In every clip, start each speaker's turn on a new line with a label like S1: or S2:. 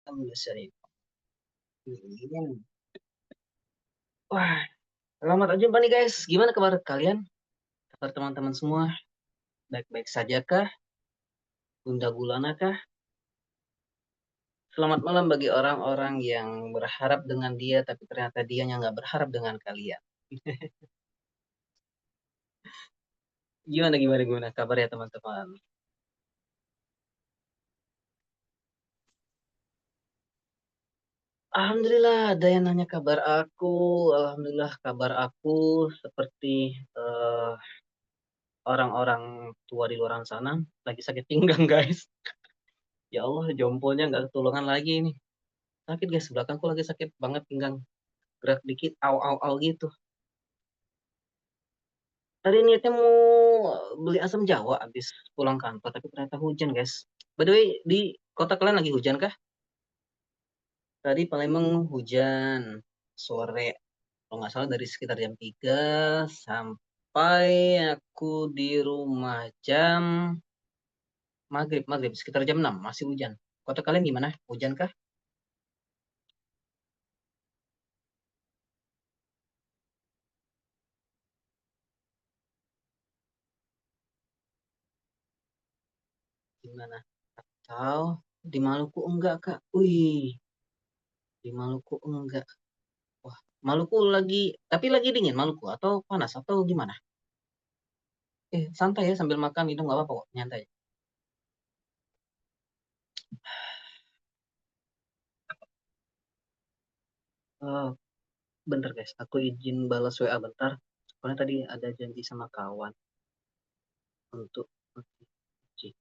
S1: Syarif. Wah, selamat jumpa nih guys. Gimana kabar kalian? Kabar teman-teman semua? Baik-baik saja kah? Gundah gulana kah? Selamat malam bagi orang-orang yang berharap dengan dia, tapi ternyata dianya nggak berharap dengan kalian. Gimana kabar ya teman-teman? Alhamdulillah ada yang nanya kabar aku. Alhamdulillah kabar aku seperti eh, orang-orang tua di luar sana lagi sakit pinggang guys. Ya Allah, jompolinya nggak ketulungan lagi ini. Sakit guys, belakangku lagi sakit banget pinggang. Gerak dikit, au au au gitu. Tadi niatnya mau beli asam Jawa habis pulang kantor, tapi ternyata hujan guys. By the way, di kota kalian lagi hujan kah? Tadi Palembang hujan sore, kalau nggak salah dari sekitar jam 3 sampai aku di rumah jam maghrib, maghrib sekitar jam 6 masih hujan. Kota kalian gimana? Hujan kah? Gimana? Tahu di Maluku enggak kak? Wih, di Maluku enggak. Wah, Maluku lagi, tapi lagi dingin Maluku atau panas atau gimana? Santai ya sambil makan minum nggak apa-apa kok, nyantai. Eh, Bentar guys, aku izin balas WA bentar. Soalnya tadi ada janji sama kawan untuk cek.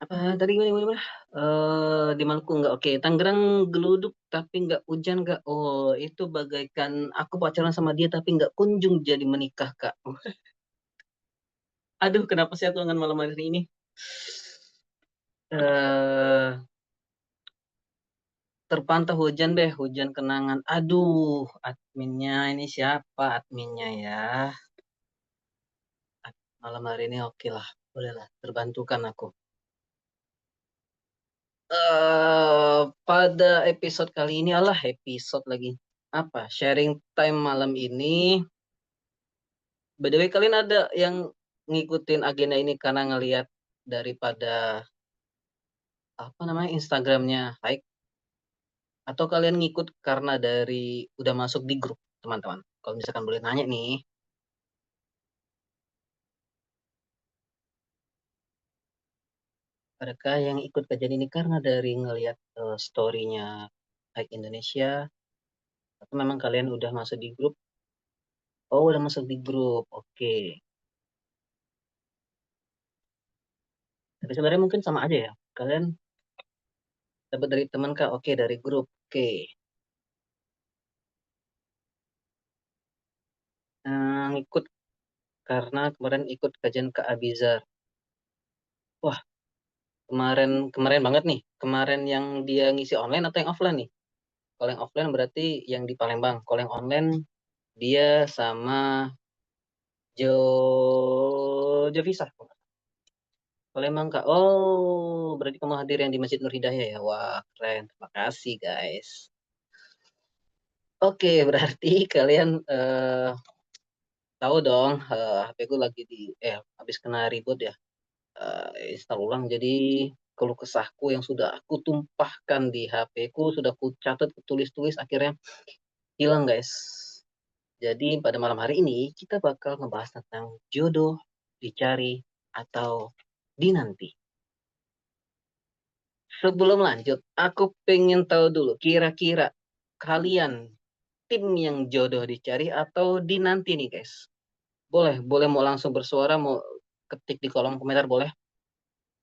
S1: Apa tadi gimana? Di Maluku nggak oke. Tangerang geluduk tapi nggak hujan nggak. Oh, itu bagaikan aku pacaran sama dia tapi nggak kunjung jadi menikah kak. Aduh, kenapa sih aku dengan malam hari ini? eh Terpantau hujan deh, hujan kenangan. Aduh, adminnya ini siapa adminnya ya? Malam hari ini oke lah, bolehlah, terbantukan aku. Pada episode kali ini adalah episode lagi apa? Sharing time malam ini. By the way, kalian ada yang ngikutin agenda ini karena ngelihat daripada apa namanya Instagramnya Haik, atau kalian ngikut karena dari udah masuk di grup teman-teman? Kalau misalkan boleh nanya nih, adakah yang ikut kajian ini karena dari ngelihat story-nya Haik Indonesia, atau memang kalian udah masuk di grup? Oh, udah masuk di grup. Oke. Tapi sebenarnya mungkin sama aja ya. Kalian dapat dari teman kah? Oke, dari grup. Oke. Ngikut karena kemarin ikut kajian Kak Abizar. Wah, kemarin kemarin banget nih. Kemarin yang dia ngisi online atau yang offline nih? Kalau yang offline berarti yang di Palembang. Kalau yang online dia sama Jovisa. Palembang Kak. Oh, berarti kamu hadir yang di Masjid Nur Hidayah ya. Wah, keren. Terima kasih, guys. Oke, berarti kalian tahu dong, HP ku lagi habis kena reboot ya, install ulang. Jadi keluh kesahku yang sudah aku tumpahkan di HP ku, sudah ku catat, ku tulis-tulis, akhirnya hilang guys. Jadi pada malam hari ini kita bakal ngebahas tentang jodoh dicari atau dinanti. Sebelum lanjut, aku pengen tahu dulu, kira-kira kalian tim yang jodoh dicari atau dinanti nih guys? Boleh, boleh mau langsung bersuara, mau ketik di kolom komentar boleh.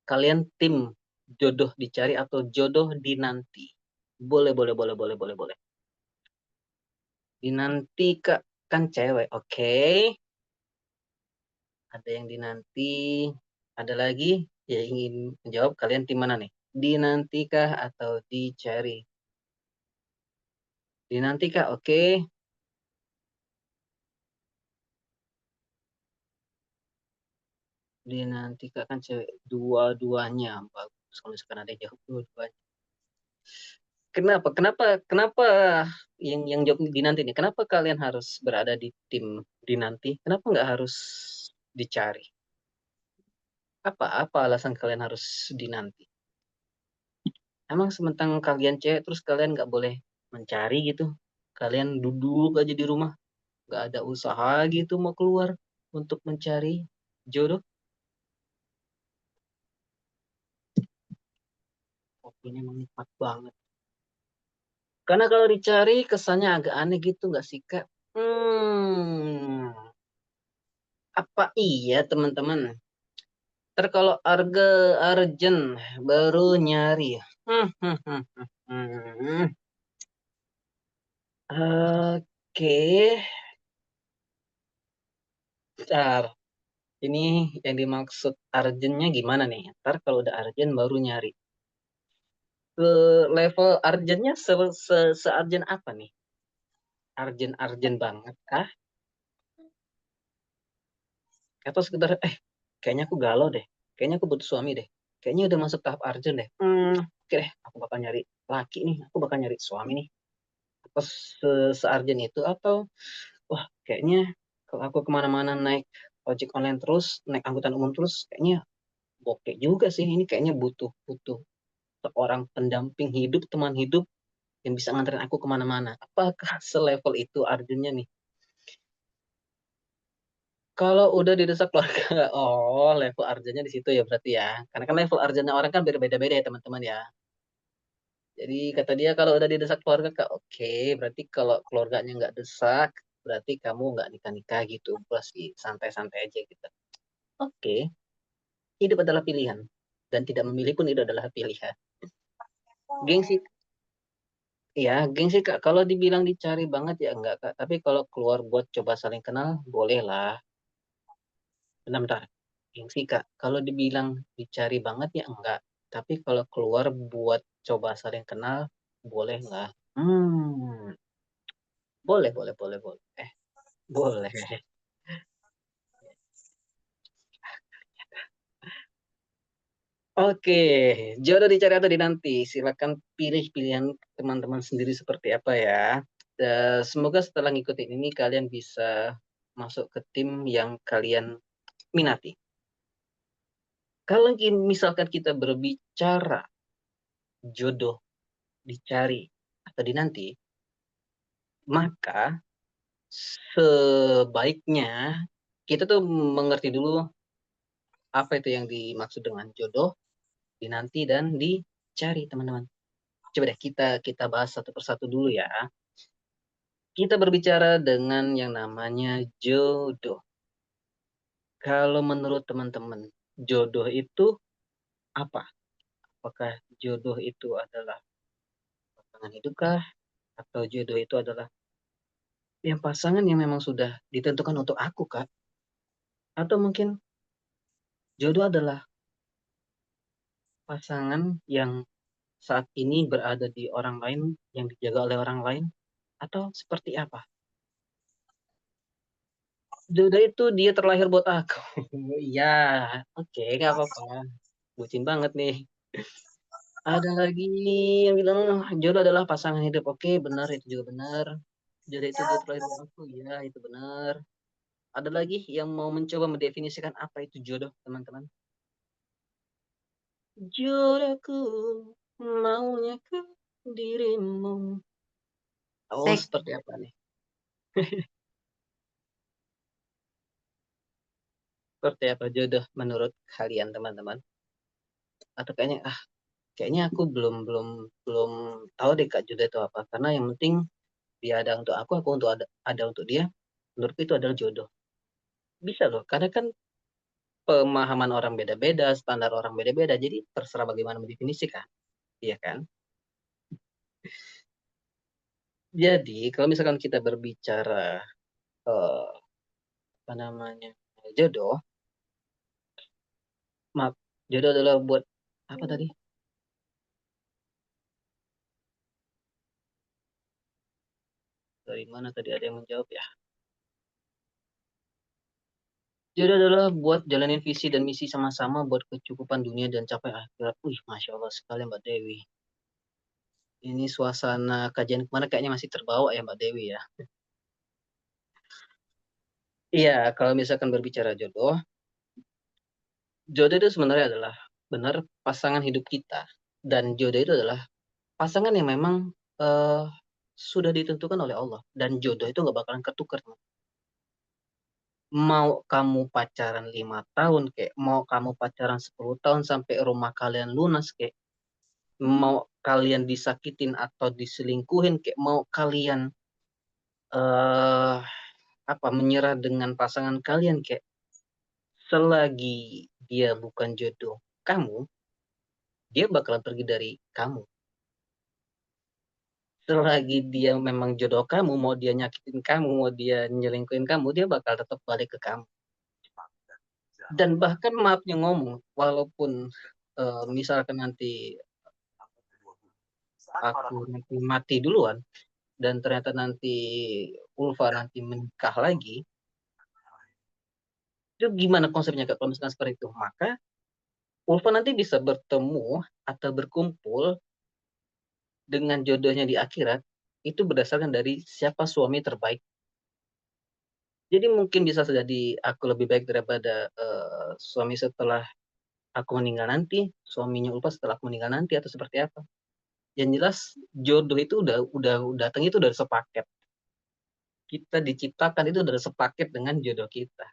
S1: Kalian tim jodoh dicari atau jodoh dinanti? Boleh, boleh, boleh, boleh, boleh, boleh. Dinanti kak kan cewek, oke. ada yang dinanti, ada lagi yang ingin menjawab. Kalian tim mana nih? Dinantikah atau dicari? Dinantikah? Oke. Dinantikah kan cewek dua-duanya. Bagus kalau misalkan ada yang jawab dua-duanya. Kenapa? Kenapa yang jawab dinanti nih? Kenapa kalian harus berada di tim dinanti? Kenapa nggak harus dicari? Apa alasan kalian harus dinanti? Emang sementang kalian cewek terus kalian nggak boleh mencari gitu? Kalian duduk aja di rumah, nggak ada usaha gitu mau keluar untuk mencari jodoh? Ini emang nikmat banget. Karena kalau dicari kesannya agak aneh gitu nggak sih Kak? Apa iya teman-teman? Ntar kalau Argen baru nyari. Hmm, hmm, hmm, hmm. Oke, ntar ini yang dimaksud Argennya gimana nih? Ntar kalau udah Argen baru nyari. Ke level Argennya se-Argen apa nih? Argen banget kah? Atau sekedar kayaknya aku galau deh. Kayaknya aku butuh suami deh. Kayaknya udah masuk tahap Arjen deh. Oke deh, aku bakal nyari laki nih. Aku bakal nyari suami nih. Apa se-Arjen itu atau wah kayaknya kalau aku kemana-mana naik ojek online terus, naik angkutan umum terus, kayaknya bokeh juga sih. Ini kayaknya butuh butuh seorang pendamping hidup, teman hidup yang bisa nganterin aku kemana-mana. Apakah selevel itu Arjennya nih? Kalau udah didesak keluarga, oh level Arjennya di situ ya berarti ya. Karena kan level Arjennya orang kan berbeda-beda ya teman-teman ya. Jadi kata dia kalau udah didesak keluarga kak, oke, berarti kalau keluarganya nggak desak, berarti kamu nggak nikah-nikah gitu, plus santai-santai aja gitu. Oke, hidup adalah pilihan dan tidak memilih pun itu adalah pilihan. Gengsi, ya gengsi kak. Kalau dibilang dicari banget ya enggak kak. Tapi kalau keluar buat coba saling kenal, boleh lah. Bentar-bentar. Gengsi kak. Kalau dibilang dicari banget ya enggak. Tapi kalau keluar buat coba saling kenal, boleh lah. Hmm, boleh. Boleh. Oke, jodoh dicari atau dinanti. Silakan pilih pilihan teman-teman sendiri seperti apa ya. Semoga setelah ngikutin ini kalian bisa masuk ke tim yang kalian minati. Kalau misalkan kita berbicara jodoh dicari atau dinanti, maka sebaiknya kita tuh mengerti dulu apa itu yang dimaksud dengan jodoh, dinanti, dan dicari, teman-teman. Coba deh kita bahas satu persatu dulu ya. Kita berbicara dengan yang namanya jodoh. Kalau menurut teman-teman, jodoh itu apa? Apakah jodoh itu adalah pasangan hidupkah? Atau jodoh itu adalah yang pasangan yang memang sudah ditentukan untuk aku, Kak? Atau mungkin jodoh adalah pasangan yang saat ini berada di orang lain, yang dijaga oleh orang lain? Atau seperti apa? Jodoh itu dia terlahir buat aku. Iya, oke, nggak apa-apa. Bucin banget nih. Ada lagi yang bilang jodoh adalah pasangan hidup. Oke, benar itu juga benar. Jodoh itu dia terlahir buat aku. Ya, itu benar. Ada lagi yang mau mencoba mendefinisikan apa itu jodoh, teman-teman? Jodohku maunya ke dirimu. Oh,
S2: Sek,
S1: seperti apa nih? Seperti apa jodoh menurut kalian, teman-teman? Atau kayaknya aku belum belum belum tahu deh Kak jodoh itu apa. Karena yang penting dia ada untuk aku untuk ada untuk dia. Menurutku itu adalah jodoh. Bisa loh, karena kan pemahaman orang beda-beda, standar orang beda-beda. Jadi terserah bagaimana mendefinisikan, iya kan? Jadi kalau misalkan kita berbicara apa namanya jodoh, Maaf, jodoh adalah buat apa tadi? Dari mana tadi ada yang menjawab ya? Jodoh adalah buat jalanin visi dan misi sama-sama buat kecukupan dunia dan capai akhirat. Wih, Masya Allah sekali Mbak Dewi. Ini suasana kajian kemana kayaknya masih terbawa ya Mbak Dewi ya. Iya, kalau misalkan berbicara jodoh, jodoh itu sebenarnya adalah benar pasangan hidup kita. Dan jodoh itu adalah pasangan yang memang eh, sudah ditentukan oleh Allah. Dan jodoh itu nggak bakalan ketukar. Mau kamu pacaran 5 tahun, kayak mau kamu pacaran 10 tahun sampai rumah kalian lunas, kayak mau kalian disakitin atau diselingkuhin, kayak mau kalian eh apa menyerah dengan pasangan kalian, kayak selagi dia bukan jodoh kamu, dia bakalan pergi dari kamu. Selagi dia memang jodoh kamu, mau dia nyakitin kamu, mau dia nyelingkuhin kamu, dia bakal tetap balik ke kamu. Dan bahkan maafnya ngomong, walaupun misalkan nanti aku nanti mati duluan, dan ternyata nanti Ulfa nanti menikah lagi, itu gimana konsepnya Kak, kalau misalkan seperti itu? Maka Ulfa nanti bisa bertemu atau berkumpul dengan jodohnya di akhirat, itu berdasarkan dari siapa suami terbaik. Jadi mungkin bisa jadi aku lebih baik daripada suami setelah aku meninggal nanti, suaminya Ulfa setelah aku meninggal nanti, atau seperti apa. Yang jelas jodoh itu udah datang itu udah sepaket. Kita diciptakan itu udah sepaket dengan jodoh kita.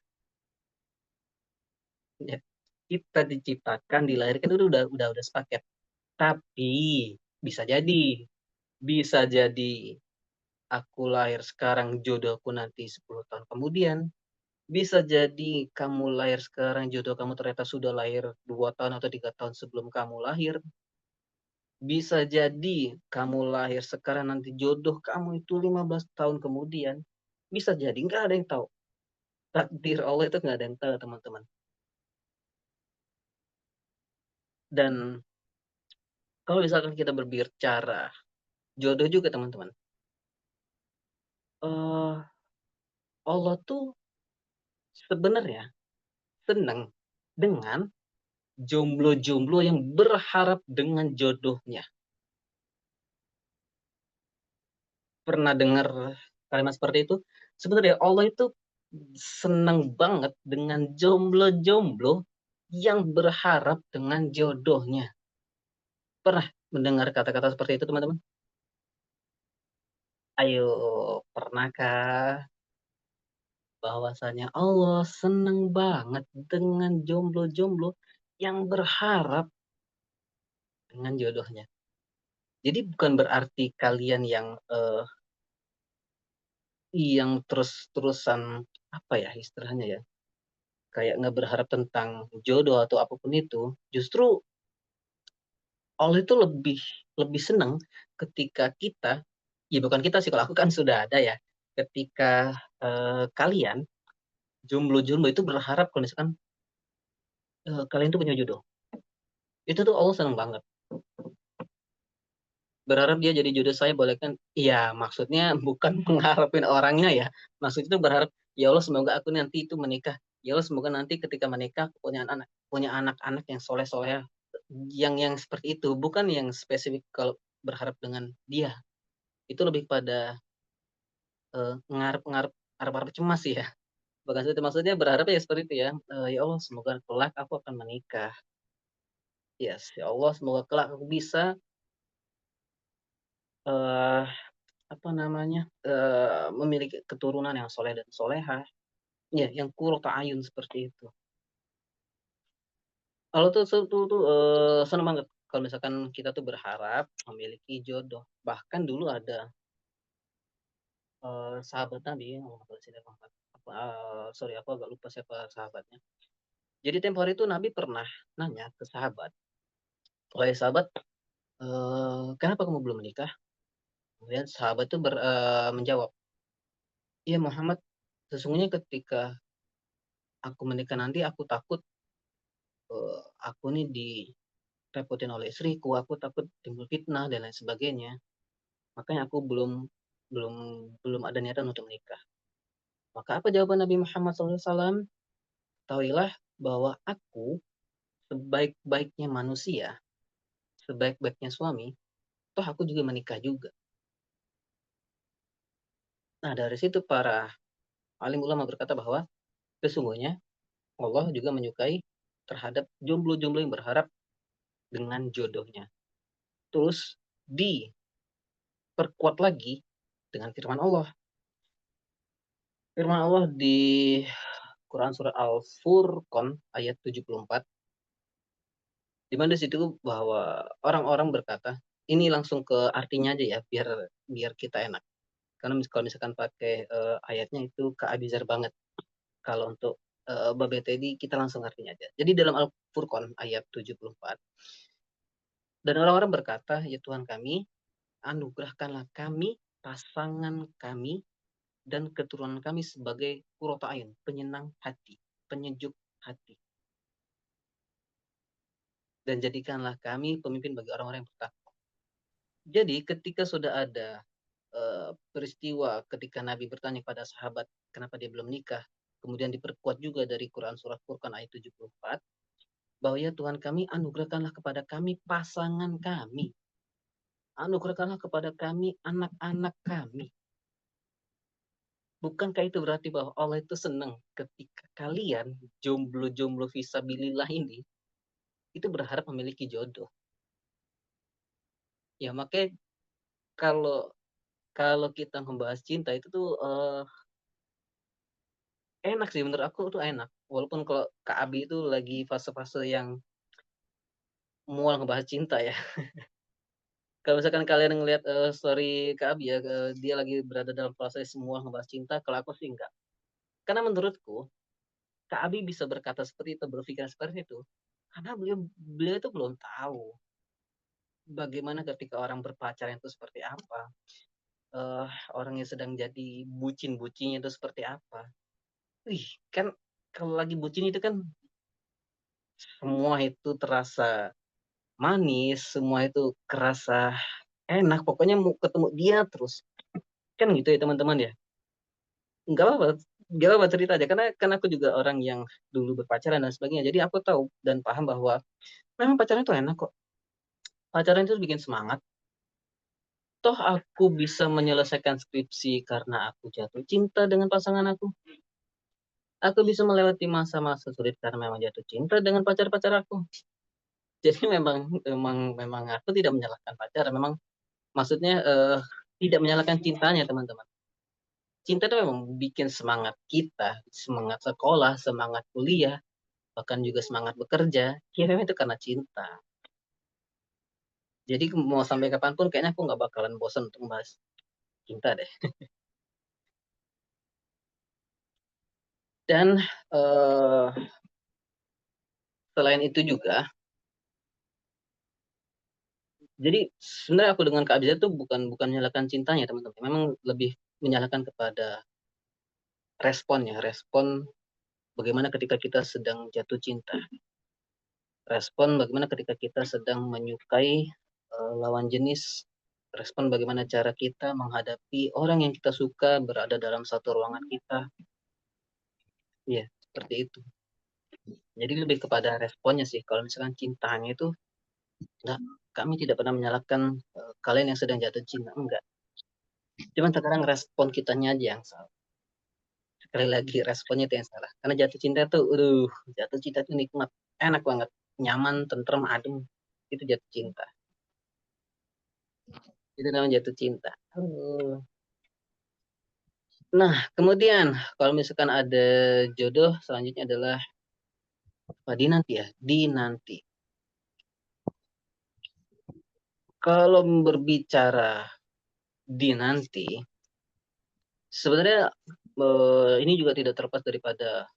S1: Ya, kita diciptakan, dilahirkan itu udah sepaket. Tapi bisa jadi, bisa jadi aku lahir sekarang, jodohku nanti 10 tahun kemudian. Bisa jadi kamu lahir sekarang, jodoh kamu ternyata sudah lahir 2 tahun atau 3 tahun sebelum kamu lahir. Bisa jadi kamu lahir sekarang, nanti jodoh kamu itu 15 tahun kemudian. Bisa jadi, nggak ada yang tahu. Takdir Allah itu nggak ada yang tahu, teman-teman. Dan kalau misalkan kita berbicara jodoh juga, teman-teman. eh Allah tuh sebenarnya senang dengan jomblo-jomblo yang berharap dengan jodohnya. Pernah dengar kalimat seperti itu? Sebenarnya Allah itu senang banget dengan jomblo-jomblo yang berharap dengan jodohnya. Pernah mendengar kata-kata seperti itu, teman-teman? Ayo, pernahkah bahwasanya Allah senang banget dengan jomblo-jomblo yang berharap dengan jodohnya? Jadi bukan berarti kalian yang terus-terusan apa ya istilahnya ya, kayak nggak berharap tentang jodoh atau apapun itu. Justru Allah itu lebih lebih senang ketika kita, ya bukan kita sih, kalau aku kan sudah ada ya, ketika kalian jomblo-jomblo itu berharap kalau misalkan kalian tuh punya jodoh. Itu tuh Allah senang banget. Berharap dia jadi jodoh saya, boleh kan? Iya, maksudnya bukan mengharapin orangnya ya. Maksudnya itu berharap, ya Allah semoga aku nanti itu menikah. Ya Allah semoga nanti ketika menikah aku punya anak-anak yang soleh-soleh, yang seperti itu, bukan yang spesifik kalau berharap dengan dia. Itu lebih pada ngarep-ngarep, harap-harap cemas sih ya. Bukan seperti maksudnya berharap ya seperti itu ya. Ya Allah semoga kelak aku akan menikah. Yes, ya Allah semoga kelak aku bisa eh apa namanya, memiliki keturunan yang soleh dan soleha, ya yang qurrata ayun seperti itu. Kalau tuh seneng banget kalau misalkan kita tuh berharap memiliki jodoh. Bahkan dulu ada sahabat Nabi, sorry aku agak lupa siapa sahabatnya. Jadi tempo hari itu Nabi pernah nanya ke sahabat, "Wahai sahabat, kenapa kamu belum menikah?" Kemudian sahabat itu menjawab, "Iya Muhammad, sesungguhnya ketika aku menikah nanti aku takut aku nih direpotin oleh istriku, aku takut timbul fitnah dan lain sebagainya. Makanya aku belum belum belum ada niatan untuk menikah. Maka apa jawaban Nabi Muhammad SAW? Ketahuilah bahwa aku sebaik-baiknya manusia, sebaik-baiknya suami, toh aku juga menikah juga. Nah, dari situ para alim ulama berkata bahwa sesungguhnya Allah juga menyukai terhadap jomblo-jomblo yang berharap dengan jodohnya. Terus diperkuat lagi dengan firman Allah. Firman Allah di Quran surah Al-Furqan ayat 74, di mana di situ bahwa orang-orang berkata, ini langsung ke artinya aja ya, biar biar kita enak. Karena kalau misalkan pakai ayatnya itu keabizar banget. Kalau untuk bab tadi kita langsung artinya aja. Jadi dalam Al-Furqan ayat 74, dan orang-orang berkata, ya Tuhan kami, anugerahkanlah kami pasangan kami dan keturunan kami sebagai qurrata ayun, penyenang hati, penyejuk hati. Dan jadikanlah kami pemimpin bagi orang-orang yang bertakwa. Jadi ketika sudah ada peristiwa ketika Nabi bertanya pada sahabat kenapa dia belum nikah, kemudian diperkuat juga dari Quran surah Furqan ayat 74, bahwa ya Tuhan kami, anugerahkanlah kepada kami pasangan kami. Anugerahkanlah kepada kami anak-anak kami. Bukankah itu berarti bahwa Allah itu senang ketika kalian jomblo-jomblo fisabilillah ini itu berharap memiliki jodoh. Ya makanya kalau kalau kita membahas cinta itu tuh enak sih menurut aku tuh enak. Walaupun kalau Kak Abi itu lagi fase-fase yang mual ngebahas cinta ya. Kalau misalkan kalian ngelihat story Kak Abi ya, dia lagi berada dalam proses mual ngebahas cinta, kalau aku sih enggak. Karena menurutku Kak Abi bisa berkata seperti itu, berpikir seperti itu, karena beliau beliau itu belum tahu bagaimana ketika orang berpacaran itu seperti apa, orang yang sedang jadi bucin-bucinnya itu seperti apa. Wih, kan kalau lagi bucin itu kan semua itu terasa manis, semua itu kerasa enak, pokoknya mau ketemu dia terus. Kan gitu ya teman-teman ya. Enggak apa-apa, enggak apa-apa cerita aja karena kan aku juga orang yang dulu berpacaran dan sebagainya. Jadi aku tahu dan paham bahwa memang pacaran itu enak kok. Pacaran itu bikin semangat. Toh aku bisa menyelesaikan skripsi karena aku jatuh cinta dengan pasangan aku. Aku bisa melewati masa-masa sulit karena memang jatuh cinta dengan pacar-pacar aku. Jadi memang memang memang aku tidak menyalahkan pacar, memang maksudnya tidak menyalahkan cintanya teman-teman. Cinta itu memang bikin semangat kita, semangat sekolah, semangat kuliah, bahkan juga semangat bekerja. Ya memang itu karena cinta. Jadi mau sampai kapanpun kayaknya aku nggak bakalan bosan untuk membahas cinta deh. Dan eh, selain itu juga, jadi sebenarnya aku dengan Kak Abizar itu bukan bukan menyalahkan cintanya teman-teman. Memang lebih menyalahkan kepada responnya, respon bagaimana ketika kita sedang jatuh cinta. Respon bagaimana ketika kita sedang menyukai lawan jenis. Respon bagaimana cara kita menghadapi orang yang kita suka berada dalam satu ruangan kita. Ya, seperti itu. Jadi lebih kepada responnya sih. Kalau misalkan cintanya itu, enggak, kami tidak pernah menyalahkan kalian yang sedang jatuh cinta. Enggak. Cuman sekarang respon kitanya aja yang salah. Sekali lagi responnya itu yang salah. Karena jatuh cinta tuh, jatuh cinta tuh nikmat. Enak banget. Nyaman, tentrem, adem. Itu jatuh cinta. Itu namanya jatuh cinta. Nah, kemudian kalau misalkan ada jodoh, selanjutnya adalah apa? Dinanti ya, dinanti. Kalau berbicara dinanti, sebenarnya ini juga tidak terlepas daripada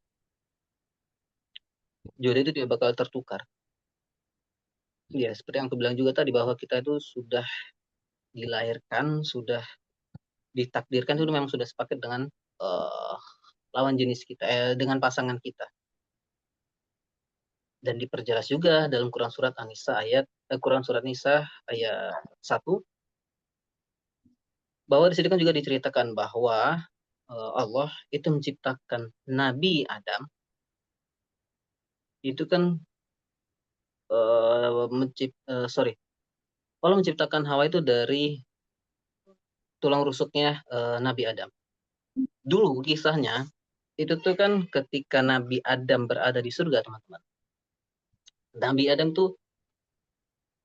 S1: jodoh itu tidak bakal tertukar. Ya, seperti yang aku bilang juga tadi bahwa kita itu sudah dilahirkan, sudah ditakdirkan itu memang sudah sepakat dengan lawan jenis kita, dengan pasangan kita. Dan diperjelas juga dalam Quran surat Nisa ayat 1 bahwa di sini kan juga diceritakan bahwa Allah itu menciptakan Nabi Adam itu kan Allah menciptakan Hawa itu dari tulang rusuknya Nabi Adam. Dulu kisahnya itu tuh kan ketika Nabi Adam berada di surga, teman-teman. Nabi Adam tuh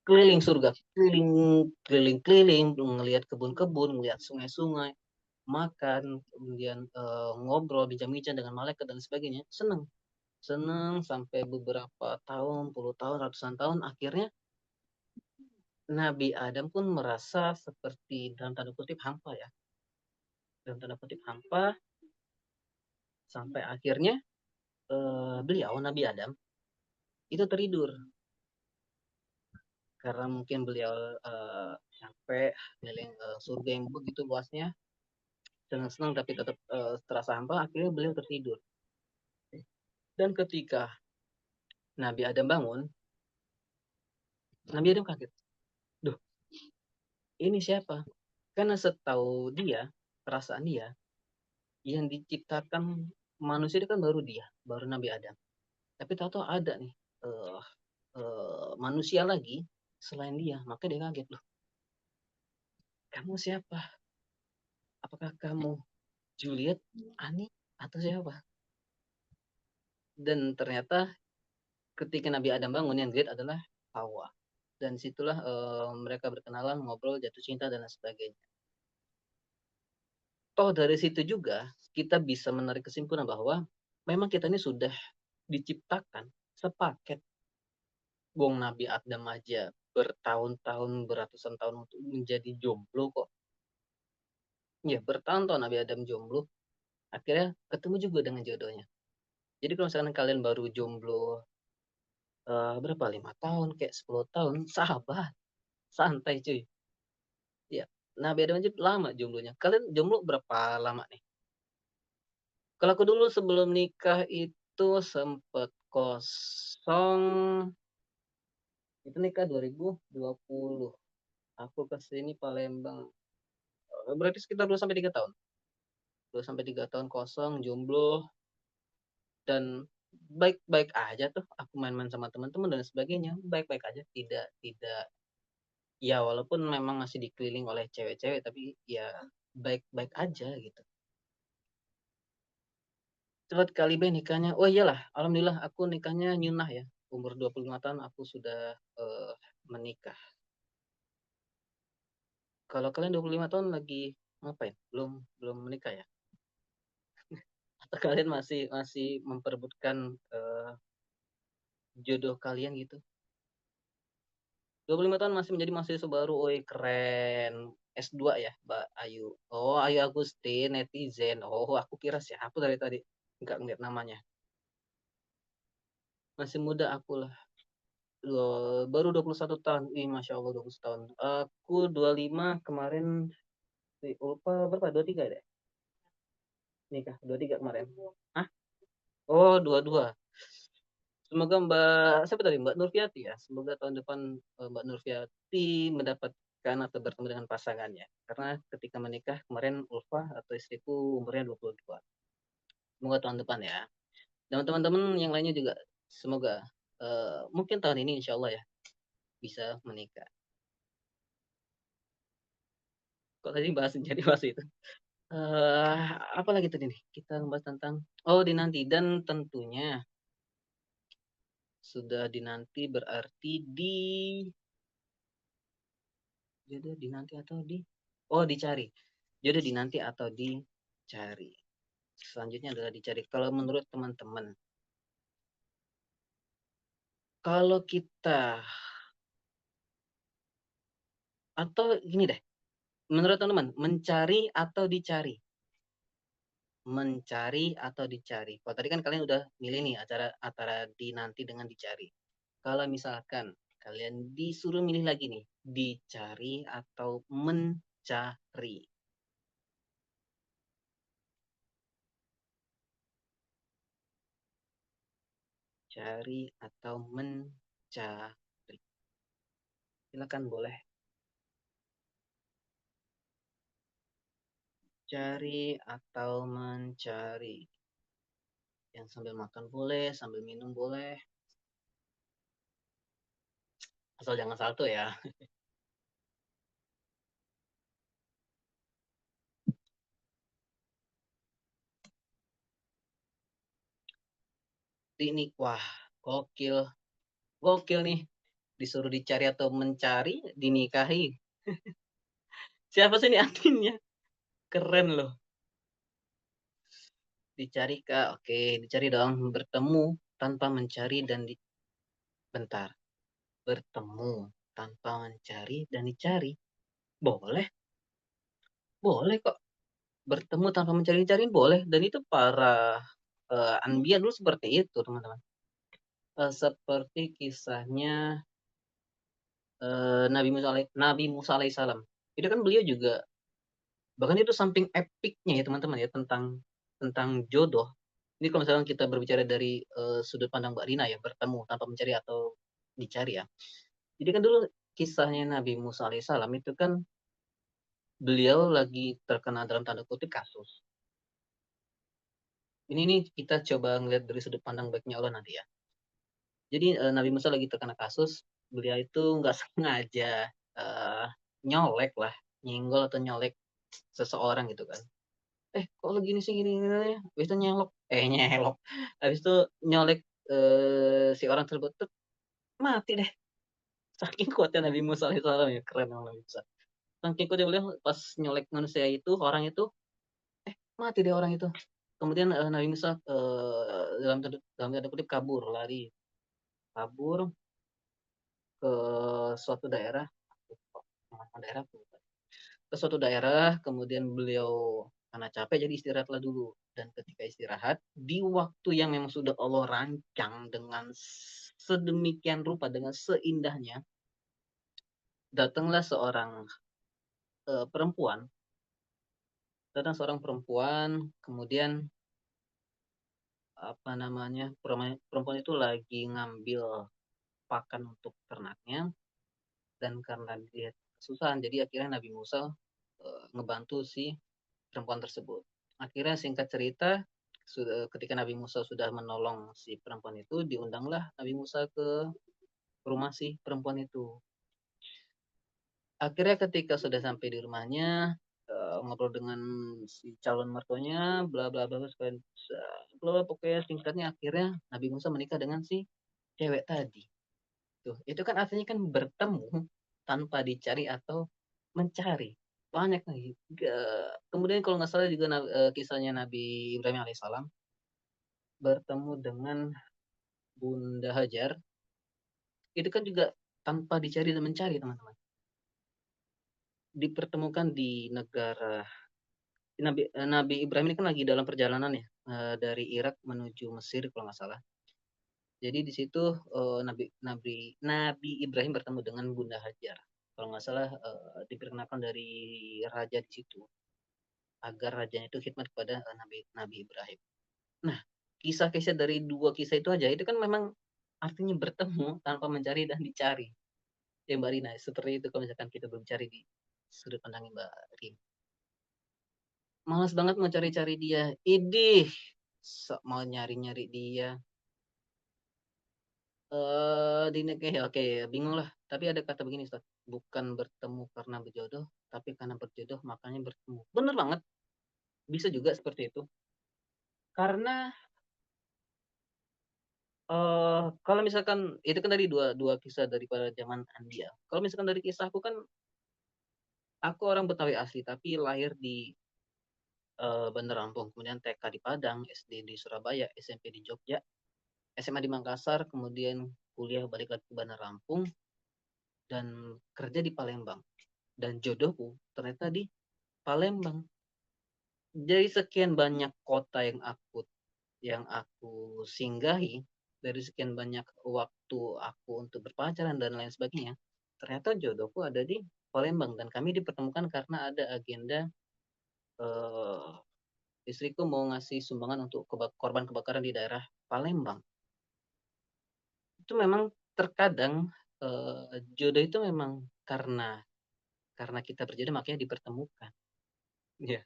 S1: keliling surga, keliling, ngelihat kebun-kebun, ngelihat sungai-sungai, makan, kemudian ngobrol, bincang-bincang dengan malaikat dan sebagainya. Senang, sampai beberapa tahun, puluh tahun, ratusan tahun, akhirnya Nabi Adam pun merasa seperti dalam tanda kutip hampa ya, dalam tanda kutip hampa, sampai akhirnya beliau Nabi Adam itu tertidur karena mungkin beliau capek keliling surga yang begitu luasnya, senang-senang tapi tetap terasa hampa, akhirnya beliau tertidur. Dan ketika Nabi Adam bangun, Nabi Adam kaget. Duh, ini siapa? Karena setahu dia, perasaan dia, yang diciptakan manusia itu kan baru dia, baru Nabi Adam. Tapi tahu-tahu ada nih manusia lagi selain dia, maka dia kaget. Loh, kamu siapa? Apakah kamu Juliet, Ani, atau siapa? Dan ternyata ketika Nabi Adam bangun, yang dilihat adalah Hawa. Dan situlah mereka berkenalan, ngobrol, jatuh cinta, dan lain sebagainya. Toh dari situ juga kita bisa menarik kesimpulan bahwa memang kita ini sudah diciptakan sepaket. Wong Nabi Adam aja bertahun-tahun, beratusan tahun untuk menjadi jomblo kok. Ya, bertahun-tahun Nabi Adam jomblo, akhirnya ketemu juga dengan jodohnya. Jadi kalau misalkan kalian baru jomblo berapa, 5 tahun, kayak 10 tahun, sahabat, santai cuy. Ya, Nabi Adam aja lama jomblonya. Kalian jomblo berapa lama nih? Kalau aku dulu sebelum nikah itu sempet kosong, itu nikah 2020. Aku ke sini Palembang, berarti sekitar 2 sampai 3 tahun. 2 sampai 3 tahun kosong, jomblo, dan baik-baik aja tuh. Aku main-main sama teman-teman dan sebagainya, baik-baik aja. Tidak, tidak. Ya walaupun memang masih dikeliling oleh cewek-cewek, tapi ya baik-baik aja gitu. Cepat kali be nikahnya. Oh iyalah, alhamdulillah aku nikahnya nyunah ya. Umur 25 tahun aku sudah menikah. Kalau kalian 25 tahun lagi ngapain? Belum belum menikah ya? Atau kalian masih masih memperebutkan jodoh kalian gitu? 25 tahun masih menjadi mahasiswa baru. Oi, keren. S2 ya, Mbak Ayu. Oh, Ayu Agustin, netizen. Oh, aku kira siapa dari tadi. Enggak ngeliat namanya. Masih muda aku lah. Baru 21 tahun. Ih, Masya Allah 21 tahun. Aku 25 kemarin. Lupa berapa? 23 deh. Nikah, 23 kemarin. Hah? Oh, 22. Semoga siapa tadi? Mbak Nurfiati ya. Semoga tahun depan Mbak Nurfiati mendapatkan atau bertemu dengan pasangannya. Karena ketika menikah kemarin Ulfa atau istriku umurnya 22. Semoga tahun depan ya. Dan teman-teman yang lainnya juga semoga mungkin tahun ini insya Allah ya bisa menikah. Kok tadi bahas jadi bahas itu? Eh apa lagi tadi nih? Kita membahas tentang dinanti, dan tentunya sudah dinanti berarti jodoh dinanti atau dicari. Jodoh dinanti atau dicari. Selanjutnya adalah dicari. Kalau menurut teman-teman, kalau kita atau gini deh, menurut teman-teman, mencari atau dicari? Mencari atau dicari? Kalau tadi kan kalian udah milih nih antara dinanti dengan dicari. Kalau misalkan kalian disuruh milih lagi nih, dicari atau mencari? Cari atau mencari? Silakan boleh. Cari atau mencari? Yang sambil makan boleh, sambil minum boleh. Asal jangan salto ya. Ini wah, gokil. Gokil nih. Disuruh dicari atau mencari, dinikahi. Siapa sih ini adminnya? Keren loh. Dicari kak, oke, dicari dong. Bertemu tanpa mencari dan bentar. Bertemu tanpa mencari dan dicari. Boleh, boleh kok. Bertemu tanpa mencari-cari boleh. Dan itu para anbiya dulu seperti itu, teman-teman. Seperti kisahnya Nabi Musa alaihissalam. Itu kan beliau juga, bahkan itu samping epicnya ya teman-teman ya, tentang jodoh. Ini kalau misalnya kita berbicara dari sudut pandang Mbak Rina ya, bertemu tanpa mencari atau dicari ya. Jadi kan dulu kisahnya Nabi Musa alaihissalam itu kan beliau lagi terkena dalam tanda kutip kasus. Ini nih kita coba ngeliat dari sudut pandang baiknya Allah nanti ya. Jadi Nabi Musa lagi terkena kasus, beliau itu nggak sengaja eh, nyolek lah, nyenggol atau nyolek seseorang gitu kan. Kok lo gini sih gini, gini ya? Habis itu nyelok. Habis itu nyolek si orang tersebut tuh mati deh. Saking kuatnya Nabi Musa alaihissalam ya, keren emang Nabi Musa. Saking kuatnya beliau pas nyolek manusia itu, orang itu, mati deh orang itu. Kemudian Nabi Musa dalam tanda kutip kabur, lari, kabur ke suatu daerah, daerah ke suatu daerah, kemudian beliau karena capek jadi istirahatlah dulu. Dan ketika istirahat, di waktu yang memang sudah Allah rancang dengan sedemikian rupa, dengan seindahnya, datanglah seorang perempuan, kemudian apa namanya, perempuan itu lagi ngambil pakan untuk ternaknya, dan karena dia kesusahan, jadi akhirnya Nabi Musa ngebantu si perempuan tersebut. Akhirnya singkat cerita, ketika Nabi Musa sudah menolong si perempuan itu, diundanglah Nabi Musa ke rumah si perempuan itu. Akhirnya ketika sudah sampai di rumahnya, ngobrol dengan si calon mertuanya, bla bla bla, bla, pokoknya singkatnya akhirnya Nabi Musa menikah dengan si cewek tadi. Tuh, itu kan artinya kan bertemu tanpa dicari atau mencari. Banyak lagi. Kemudian kalau nggak salah juga kisahnya Nabi Ibrahim alaihissalam bertemu dengan Bunda Hajar, itu kan juga tanpa dicari dan mencari, teman-teman. Dipertemukan di negara Nabi Ibrahim ini kan lagi dalam perjalanan ya, dari Irak menuju Mesir kalau nggak salah. Jadi di situ Nabi Nabi Nabi Ibrahim bertemu dengan Bunda Hajar. Kalau nggak salah diperkenalkan dari raja di situ agar rajanya itu khidmat kepada Nabi Nabi Ibrahim. Nah, kisah-kisah dari dua kisah itu aja itu kan memang artinya bertemu tanpa mencari dan dicari. Ya Mbak Rina, seperti itu kalau misalkan kita berbicara di sudut pandang Mbak Rina. Malas banget mau cari-cari dia. Idih, mau nyari-nyari dia. Oke, bingung lah. Tapi ada kata begini, Ustaz. Bukan bertemu karena berjodoh, tapi karena berjodoh makanya bertemu. Bener banget. Bisa juga seperti itu. Karena kalau misalkan itu kan dari dua dua kisah daripada zaman Andia. Kalau misalkan dari kisahku kan, aku orang Betawi asli tapi lahir di Bandar Lampung, kemudian TK di Padang, SD di Surabaya, SMP di Jogja, SMA di Makassar, kemudian kuliah balik lagi ke Bandar Lampung, dan kerja di Palembang. Dan jodohku ternyata di Palembang. Dari sekian banyak kota yang aku singgahi, dari sekian banyak waktu aku untuk berpacaran dan lain sebagainya, ternyata jodohku ada di Palembang, dan kami dipertemukan karena ada agenda eh, istriku mau ngasih sumbangan untuk korban kebakaran di daerah Palembang. Itu memang terkadang, jodoh itu memang karena kita berjodoh makanya dipertemukan. Iya,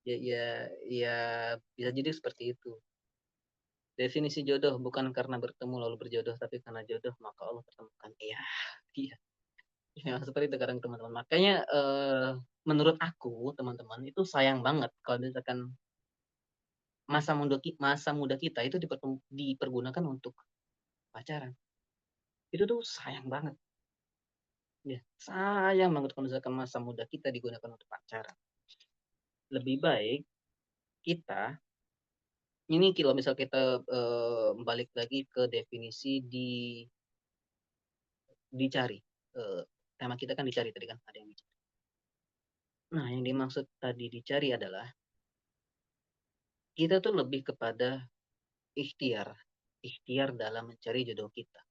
S1: ya ya ya bisa jadi seperti itu. Definisi jodoh bukan karena bertemu lalu berjodoh, tapi karena jodoh maka Allah pertemukan. Iya iya, memang seperti itu kadang teman-teman. Makanya, menurut aku teman-teman itu sayang banget kalau misalkan masa muda kita itu dipergunakan untuk pacaran. Itu tuh sayang banget, ya sayang banget kalau misalkan masa muda kita digunakan untuk pacaran. Lebih baik kita ini kalau misal kita, balik lagi ke definisi dicari, tema kita kan dicari tadi kan, ada yang dicari. Nah, yang dimaksud tadi dicari adalah, kita tuh lebih kepada ikhtiar, ikhtiar dalam mencari jodoh kita.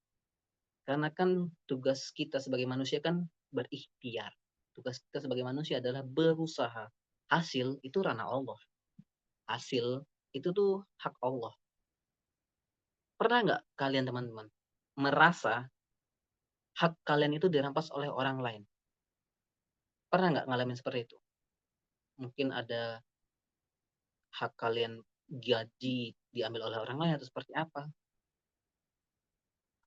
S1: Karena kan tugas kita sebagai manusia kan berikhtiar. Tugas kita sebagai manusia adalah berusaha. Hasil itu ranah Allah. Hasil itu tuh hak Allah. Pernah nggak kalian teman-teman merasa hak kalian itu dirampas oleh orang lain? Pernah nggak ngalamin seperti itu? Mungkin ada hak kalian gaji diambil oleh orang lain atau seperti apa?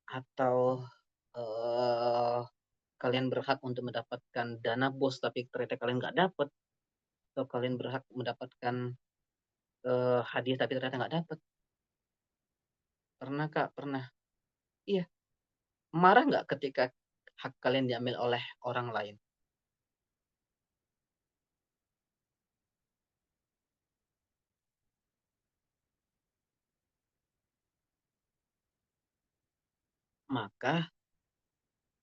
S1: Atau eh, kalian berhak untuk mendapatkan dana bos tapi ternyata kalian nggak dapat? Atau kalian berhak mendapatkan hadiah tapi ternyata nggak dapat? Pernah kak? Pernah? Iya. Marah nggak ketika hak kalian diambil oleh orang lain? Maka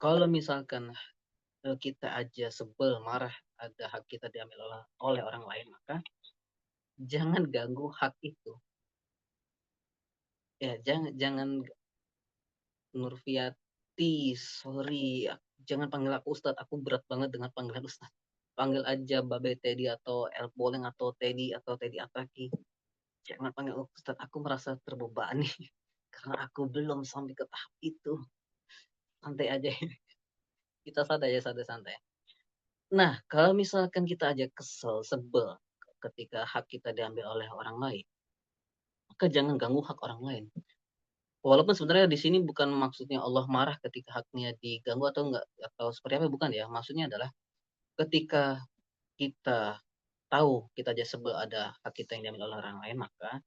S1: kalau misalkan kita aja sebel, marah, ada hak kita diambil oleh orang lain, maka jangan ganggu hak itu. Ya, jangan jangan Nurfiati, sorry, jangan panggil aku Ustadz. Aku berat banget dengan panggilan Ustadz. Panggil aja Babe Teddy atau El Boleng atau Teddy Ataki. Jangan panggil aku Ustadz. Aku merasa terbebani karena aku belum sampai ke tahap itu. Santai aja. Kita santai aja, santai-santai. Nah, kalau misalkan kita aja kesel, sebel ketika hak kita diambil oleh orang lain, maka jangan ganggu hak orang lain. Walaupun sebenarnya di sini bukan maksudnya Allah marah ketika haknya diganggu atau enggak atau seperti apa, bukan ya. Maksudnya adalah ketika kita tahu kita aja sebel ada hak kita yang diambil oleh orang lain, maka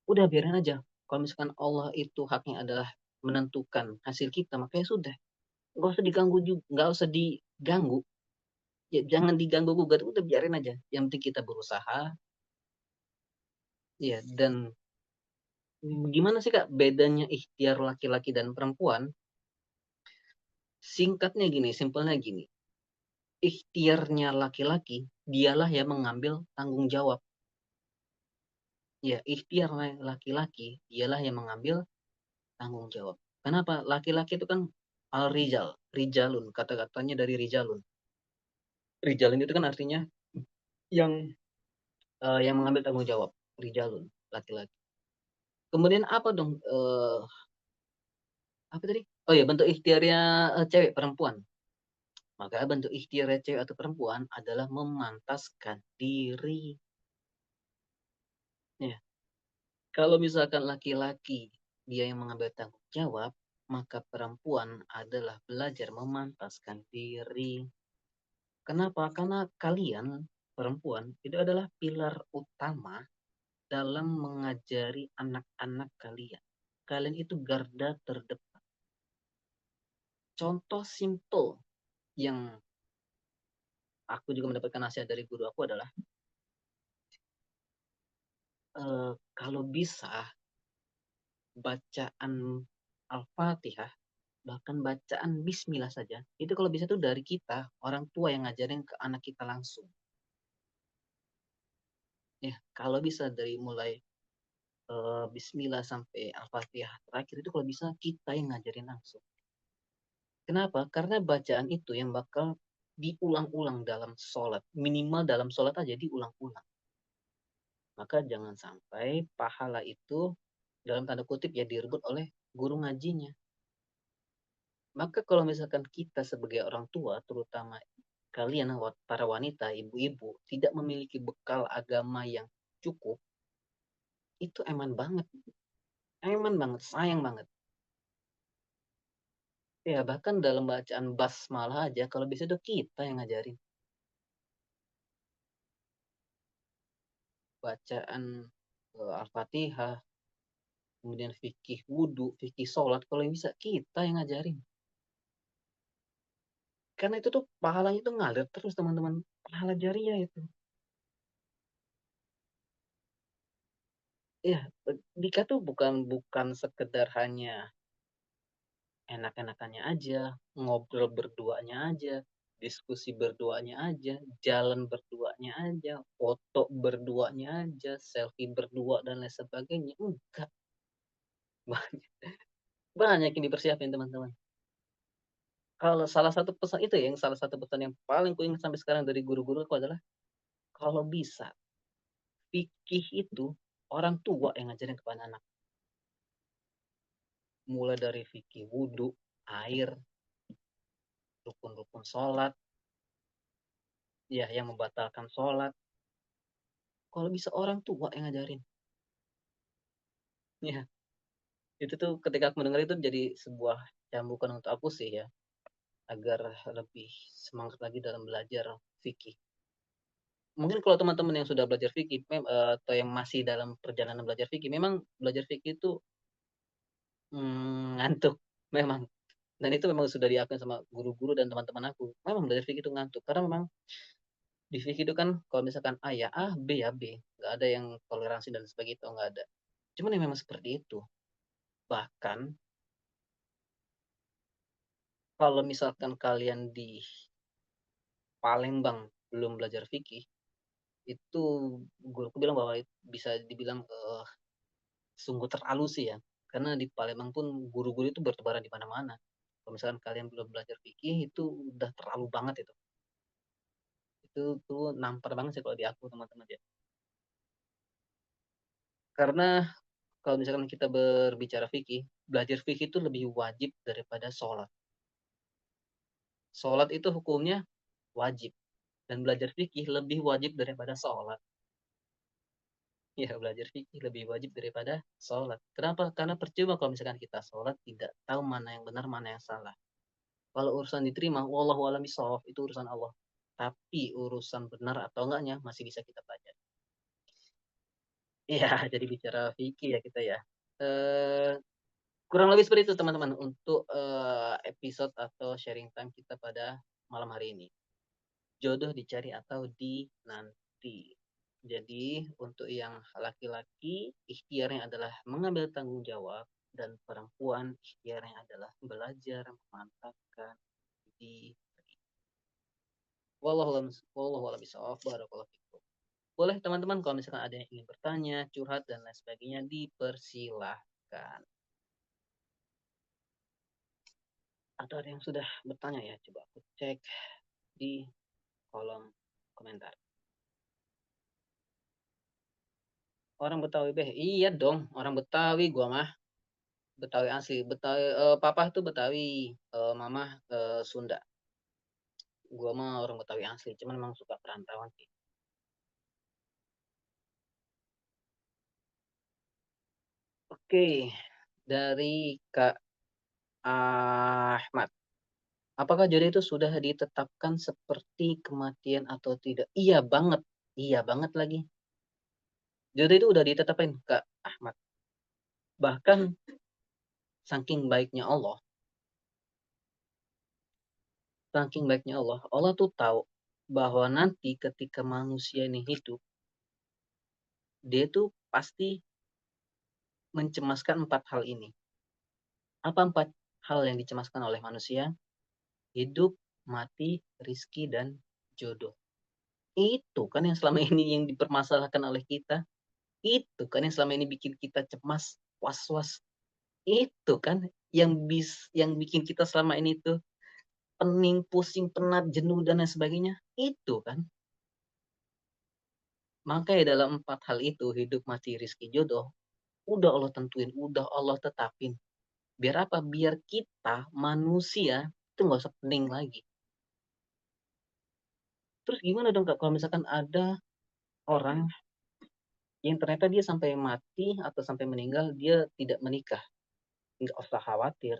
S1: udah biarin aja. Kalau misalkan Allah itu haknya adalah menentukan hasil kita, maka ya sudah. Nggak usah diganggu juga, nggak usah diganggu. Ya, jangan diganggu gugat, udah biarin aja. Yang penting kita berusaha, ya. Dan gimana sih Kak bedanya ikhtiar laki-laki dan perempuan? Singkatnya gini, simpelnya gini. Ikhtiarnya laki-laki, dialah yang mengambil tanggung jawab. Ya, ikhtiar laki-laki, dialah yang mengambil tanggung jawab. Kenapa? Laki-laki itu kan al-rijal, rijalun, kata-katanya dari rijalun. Rijalun itu kan artinya yang yang mengambil tanggung jawab, rijalun, laki-laki. Kemudian apa dong? Apa tadi? Oh ya, bentuk ikhtiarnya cewek perempuan. Maka bentuk ikhtiarnya cewek atau perempuan adalah memantaskan diri. Ya, kalau misalkan laki-laki dia yang mengambil tanggung jawab, maka perempuan adalah belajar memantaskan diri. Kenapa? Karena kalian perempuan itu adalah pilar utama dalam mengajari anak-anak kalian. Kalian itu garda terdepan. Contoh simple yang aku juga mendapatkan nasihat dari guru aku adalah kalau bisa bacaan Al-Fatihah, bahkan bacaan Bismillah saja, itu kalau bisa tuh dari kita, orang tua yang ngajarin ke anak kita langsung. Ya, kalau bisa dari mulai Bismillah sampai Al-Fatihah terakhir itu kalau bisa kita yang ngajarin langsung. Kenapa? Karena bacaan itu yang bakal diulang-ulang dalam sholat. Minimal dalam sholat aja diulang-ulang. Maka jangan sampai pahala itu dalam tanda kutip ya direbut oleh guru ngajinya. Maka kalau misalkan kita sebagai orang tua, terutama kalian para wanita, ibu-ibu, tidak memiliki bekal agama yang cukup, itu eman banget, sayang banget. Ya bahkan dalam bacaan basmalah aja kalau bisa itu kita yang ngajarin. Bacaan, Al-Fatihah, kemudian fikih wudu, fikih sholat, kalau yang bisa kita yang ngajarin. Karena itu tuh pahalanya tuh ngalir terus teman-teman, pahala jariah itu. Ya, nikah tuh bukan bukan sekedar hanya enak-enakannya aja, ngobrol berduanya aja, diskusi berduanya aja, jalan berduanya aja, foto berduanya aja, selfie berdua dan lain sebagainya. Enggak, banyak, banyak yang dipersiapin teman-teman. Kalau salah satu pesan itu ya, yang salah satu pesan yang paling kuingat sampai sekarang dari guru-guru aku adalah kalau bisa fikih itu orang tua yang ngajarin kepada anak. Mulai dari fikih wudhu, air, rukun-rukun sholat, ya yang membatalkan sholat. Kalau bisa orang tua yang ngajarin. Ya, itu tuh ketika aku mendengar itu jadi sebuah cambukan untuk aku sih ya, agar lebih semangat lagi dalam belajar fikih. Mungkin kalau teman-teman yang sudah belajar fikih atau yang masih dalam perjalanan belajar fikih, memang belajar fikih itu ngantuk memang. Dan itu memang sudah diakui sama guru-guru dan teman-teman aku. Memang belajar fikih itu ngantuk karena memang di fikih itu kan kalau misalkan A ya A, B ya B. Nggak ada yang toleransi dan sebagainya itu nggak ada. Cuman yang memang seperti itu. Bahkan kalau misalkan kalian di Palembang belum belajar fikih, itu guruku bilang bahwa bisa dibilang sungguh terlalu sih ya. Karena di Palembang pun guru-guru itu bertebaran di mana-mana. Kalau misalkan kalian belum belajar fikih itu udah terlalu banget itu. Itu tuh nampar banget sih kalau di aku teman-teman ya. Karena kalau misalkan kita berbicara fikih, belajar fikih itu lebih wajib daripada sholat. Sholat itu hukumnya wajib. Dan belajar fikih lebih wajib daripada sholat. Ya, belajar fikih lebih wajib daripada sholat. Kenapa? Karena percuma kalau misalkan kita sholat tidak tahu mana yang benar, mana yang salah. Kalau urusan diterima, wallahu a'lam bishawab, itu urusan Allah. Tapi urusan benar atau enggaknya masih bisa kita baca. Iya, jadi bicara fikih ya kita ya. Eh, Kurang lebih seperti itu teman-teman untuk episode atau sharing time kita pada malam hari ini. Jodoh dicari atau dinanti. Jadi untuk yang laki-laki ikhtiarnya adalah mengambil tanggung jawab dan perempuan ikhtiarnya adalah belajar memantapkan di wallahu a'lam bishawab. Barakallahu fikum. Boleh teman-teman kalau misalkan ada yang ingin bertanya, curhat dan lain sebagainya dipersilahkan. Atau ada yang sudah bertanya ya? Coba aku cek di kolom komentar. Orang Betawi beh, iya dong, orang Betawi gua mah. Betawi asli, Betawi, papa tuh Betawi, mama, Sunda. Gua mah orang Betawi asli, cuman emang suka perantauan sih. Oke, dari Kak Ahmad. Apakah jodoh itu sudah ditetapkan seperti kematian atau tidak? Iya banget lagi. Jodoh itu udah ditetapkan Kak Ahmad. Bahkan saking baiknya Allah, saking baiknya Allah, Allah tuh tahu bahwa nanti ketika manusia ini hidup, dia tuh pasti mencemaskan empat hal ini. Apa empat hal yang dicemaskan oleh manusia? Hidup, mati, rizki, dan jodoh. Itu kan yang selama ini yang dipermasalahkan oleh kita. Itu kan yang selama ini bikin kita cemas, was-was. Itu kan yang bikin kita selama ini tuh pening, pusing, penat, jenuh dan lain sebagainya. Itu kan. Makanya dalam empat hal itu, hidup, mati, rizki, jodoh, udah Allah tentuin, udah Allah tetapin. Biar apa? Biar kita manusia itu nggak usah pening lagi. Terus gimana dong Kak kalau misalkan ada orang yang ternyata dia sampai mati atau sampai meninggal dia tidak menikah? Nggak usah khawatir.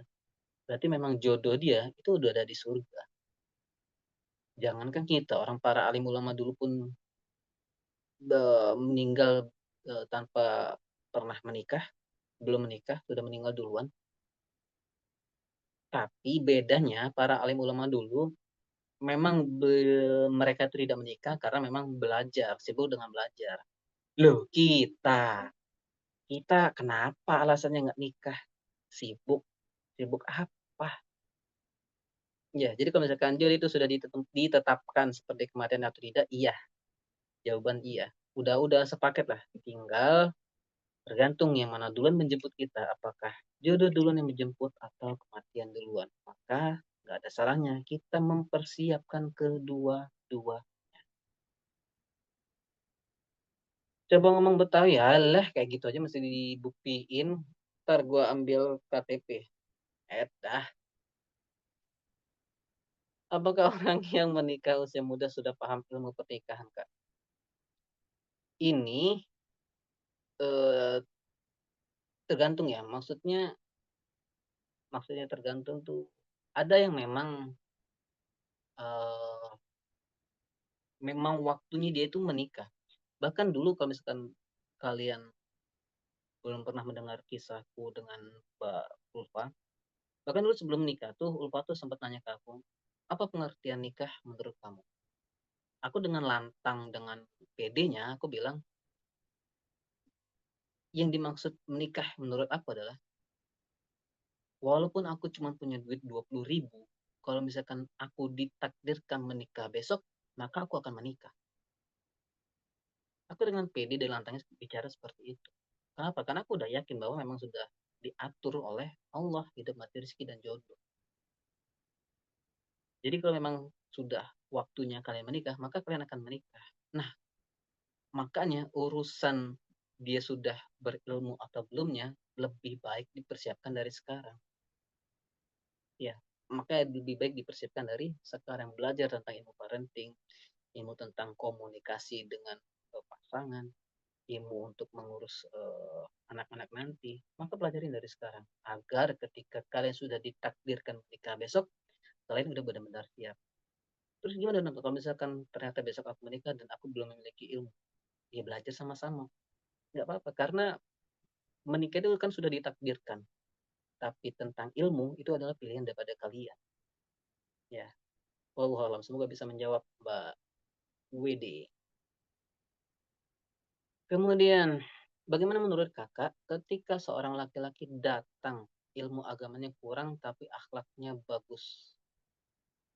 S1: Berarti memang jodoh dia itu udah ada di surga. Jangankan kita, orang para alim ulama dulu pun meninggal tanpa pernah menikah, belum menikah, sudah meninggal duluan. Tapi bedanya para alim ulama dulu memang mereka itu tidak menikah karena memang belajar, sibuk dengan belajar. Loh, kita kenapa alasannya nggak nikah? Sibuk, sibuk apa? Ya, jadi kalau misalkan jodoh itu sudah ditetapkan seperti kematian atau tidak, iya. Jawaban iya. Udah sepaket lah. Tinggal tergantung yang mana duluan menjemput kita. Apakah jodoh duluan yang menjemput atau kematian duluan. Maka nggak ada salahnya kita mempersiapkan kedua-dua. Coba ngomong Betawi, alah kayak gitu aja mesti dibuktiin. Ntar gua ambil KTP. Dah. Apakah orang yang menikah usia muda sudah paham ilmu pernikahan, Kak? Ini eh, tergantung ya. Maksudnya tergantung tuh. Ada yang eh, memang waktunya dia itu menikah. Bahkan dulu kalau misalkan kalian belum pernah mendengar kisahku dengan Mbak Ulfa, bahkan dulu sebelum nikah tuh Ulfa tuh sempat nanya ke aku, apa pengertian nikah menurut kamu? Aku dengan lantang, dengan PD-nya, aku bilang, yang dimaksud menikah menurut aku adalah, walaupun aku cuma punya duit 20.000, kalau misalkan aku ditakdirkan menikah besok, maka aku akan menikah. Aku dengan PD dan lantangnya bicara seperti itu. Kenapa? Karena aku udah yakin bahwa memang sudah diatur oleh Allah hidup mati rezeki dan jodoh. Jadi kalau memang sudah waktunya kalian menikah, maka kalian akan menikah. Nah, makanya urusan dia sudah berilmu atau belumnya lebih baik dipersiapkan dari sekarang. Ya, makanya lebih baik dipersiapkan dari sekarang, belajar tentang ilmu parenting, ilmu tentang komunikasi dengan pasangan, ilmu untuk mengurus anak-anak nanti, maka pelajarin dari sekarang agar ketika kalian sudah ditakdirkan menikah besok, kalian udah benar-benar siap. Terus gimana dong kalau misalkan ternyata besok aku menikah dan aku belum memiliki ilmu? Ya belajar sama-sama. Nggak apa-apa karena menikah itu kan sudah ditakdirkan. Tapi tentang ilmu itu adalah pilihan daripada kalian. Ya, wallahu alam. Semoga bisa menjawab Mbak WD. Kemudian, bagaimana menurut kakak ketika seorang laki-laki datang ilmu agamanya kurang tapi akhlaknya bagus?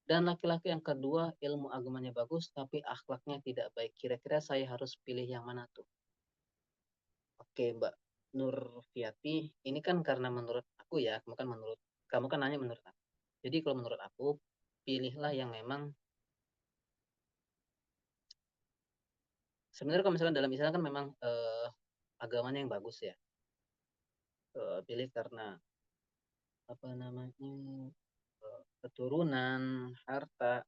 S1: Dan laki-laki yang kedua ilmu agamanya bagus tapi akhlaknya tidak baik. Kira-kira saya harus pilih yang mana tuh? Oke, Mbak Nurfiati, ini kan karena menurut aku ya, kamu kan nanya menurut aku. Jadi kalau menurut aku, pilihlah yang memang sebenarnya kalau misalkan dalam Islam kan memang agamanya yang bagus ya. Pilih karena apa namanya keturunan, harta,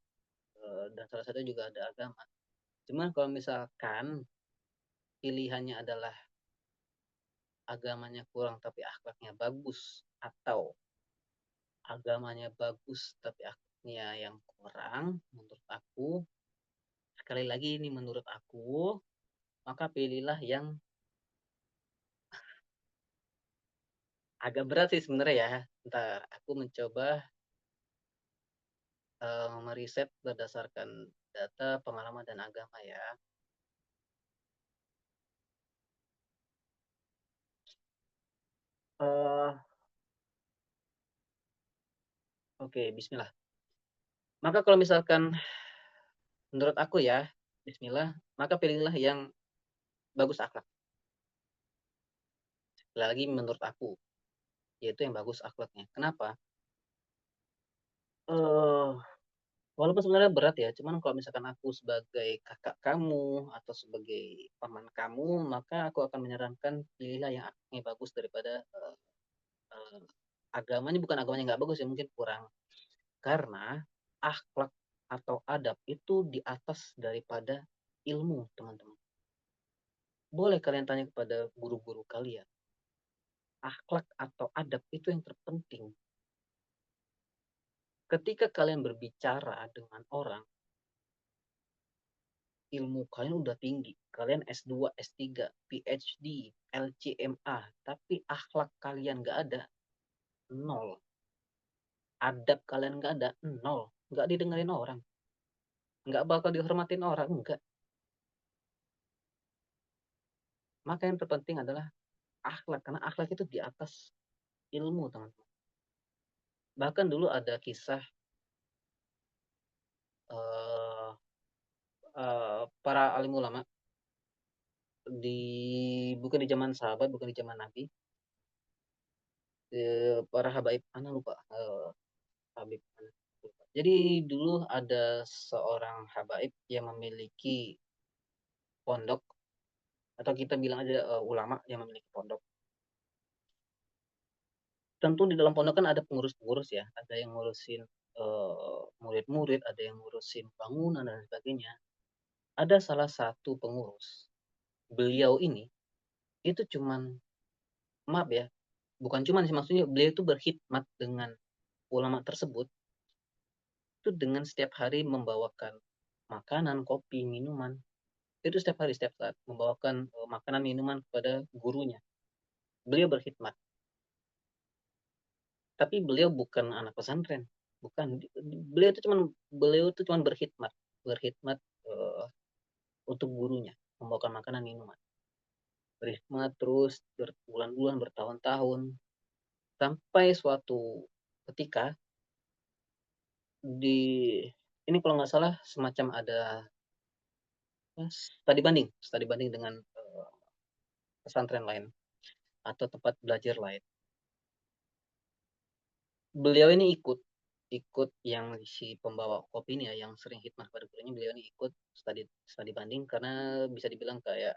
S1: dan salah satu juga ada agama. Cuman kalau misalkan pilihannya adalah agamanya kurang tapi akhlaknya bagus, atau agamanya bagus tapi akhlaknya yang kurang, menurut aku, sekali lagi ini menurut aku, maka pilihlah yang agak berat sih sebenarnya ya. Ntar aku mencoba meriset berdasarkan data, pengalaman, dan agama ya. Uh, Oke, bismillah. Maka kalau misalkan menurut aku ya, bismillah, maka pilihlah yang bagus akhlak. Lagi menurut aku, yaitu yang bagus akhlaknya. Kenapa? Eh, Walaupun sebenarnya berat ya, cuman kalau misalkan aku sebagai kakak kamu atau sebagai paman kamu, maka aku akan menyarankan pilihlah yang akhlaknya bagus daripada eh, agamanya bukan agamanya nggak bagus ya, mungkin kurang. Karena akhlak atau adab itu di atas daripada ilmu, teman-teman. Boleh kalian tanya kepada guru-guru kalian, akhlak atau adab itu yang terpenting. Ketika kalian berbicara dengan orang, ilmu kalian udah tinggi. Kalian S2, S3, PhD, LCMA, tapi akhlak kalian nggak ada, nol. Adab kalian nggak ada, nol. Nggak didengerin orang. Nggak bakal dihormatin orang, enggak. Maka yang terpenting adalah akhlak, karena akhlak itu di atas ilmu, teman-teman. Bahkan dulu ada kisah uh, para alim ulama di bukan di zaman sahabat, bukan di zaman Nabi, para habaib, anak lupa, habib. Jadi dulu ada seorang habaib yang memiliki pondok, atau kita bilang aja ulama yang memiliki pondok. Tentu di dalam pondok kan ada pengurus-pengurus ya, ada yang ngurusin murid-murid, ada yang ngurusin bangunan dan sebagainya. Ada salah satu pengurus, beliau ini itu cuman, maaf ya, bukan cuman sih, maksudnya beliau itu berkhidmat dengan ulama tersebut itu dengan setiap hari membawakan makanan, kopi, minuman. Itu setiap hari, setiap saat membawakan makanan, minuman kepada gurunya. Beliau berkhidmat. Tapi beliau bukan anak pesantren, bukan. Beliau itu cuma berkhidmat, berkhidmat untuk gurunya, membawakan makanan, minuman. Berkhidmat terus berbulan-bulan, bertahun-tahun, sampai suatu ketika di ini kalau nggak salah semacam ada studi banding dengan pesantren lain atau tempat belajar lain. Beliau ini ikut ikut yang si pembawa kopi ini ya, yang sering khidmat pada gurunya, beliau ini ikut studi studi banding karena bisa dibilang kayak,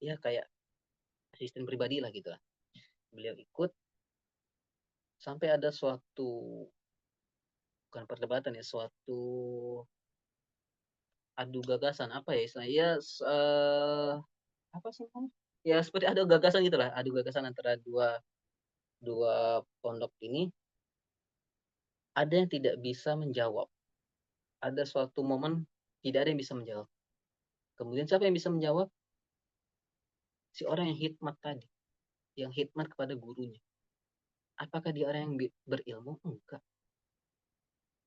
S1: ya kayak asisten pribadi lah gitu lah. Beliau ikut sampai ada suatu, bukan perdebatan ya, suatu adu gagasan, apa ya istilahnya ya, apa sih namanya, ya seperti ada gagasan gitu lah, adu gagasan antara dua dua pondok ini. Ada yang tidak bisa menjawab, ada suatu momen tidak ada yang bisa menjawab. Kemudian siapa yang bisa menjawab? Si orang yang hikmat tadi, yang hikmat kepada gurunya. Apakah dia orang yang berilmu? Enggak.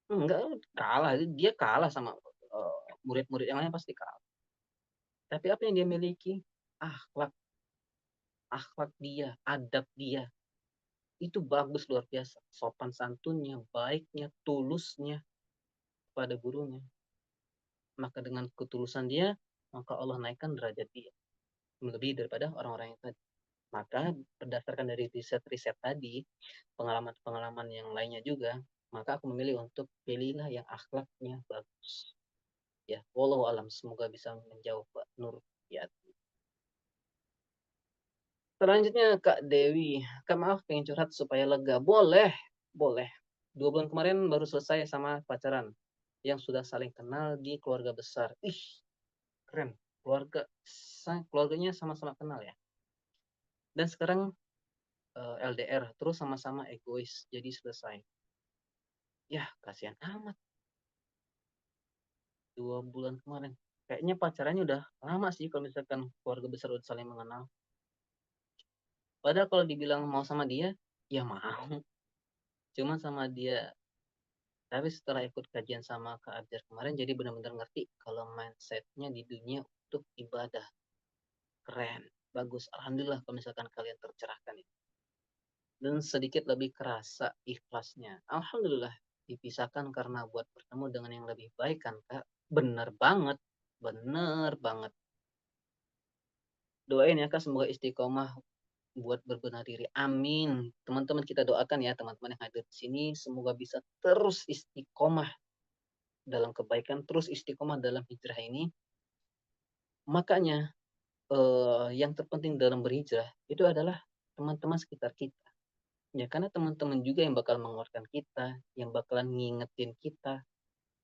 S1: Enggak, kalah. Dia kalah sama murid-murid yang lain, pasti kalah. Tapi apa yang dia miliki? Akhlak. Akhlak dia, adab dia. Itu bagus, luar biasa. Sopan santunnya, baiknya, tulusnya pada gurunya. Maka dengan ketulusan dia, maka Allah naikkan derajat dia. Lebih daripada orang-orang yang tadi. Maka berdasarkan dari riset-riset tadi, pengalaman-pengalaman yang lainnya juga, maka aku memilih untuk pilihlah yang akhlaknya bagus. Ya, wallahu alam, semoga bisa menjawab Pak Nur ya. Selanjutnya Kak Dewi, Kak maaf pengen curhat supaya lega. Boleh, boleh. 2 bulan kemarin baru selesai sama pacaran yang sudah saling kenal di keluarga besar. Ih, keren. Keluarganya sama-sama kenal ya. Dan sekarang LDR, terus sama-sama egois, jadi selesai. Ya, kasihan amat. 2 bulan kemarin. Kayaknya pacarannya udah lama sih kalau misalkan keluarga besar udah saling mengenal. Padahal kalau dibilang mau sama dia, ya mau. Cuma sama dia. Tapi setelah ikut kajian sama Kak Abjar kemarin, jadi benar-benar ngerti kalau mindsetnya di dunia untuk ibadah. Keren, bagus. Alhamdulillah kalau misalkan kalian tercerahkan itu. Dan sedikit lebih kerasa ikhlasnya. Alhamdulillah dipisahkan karena buat bertemu dengan yang lebih baik kan Kak. Bener banget, bener banget. Doain ya Kak, semoga istiqomah buat berbenah diri. Amin. Teman-teman kita doakan ya, teman-teman yang hadir di sini, semoga bisa terus istiqomah dalam kebaikan, terus istiqomah dalam hijrah ini. Makanya yang terpenting dalam berhijrah itu adalah teman-teman sekitar kita. Ya karena teman-teman juga yang bakal menguatkan kita, yang bakalan ngingetin kita.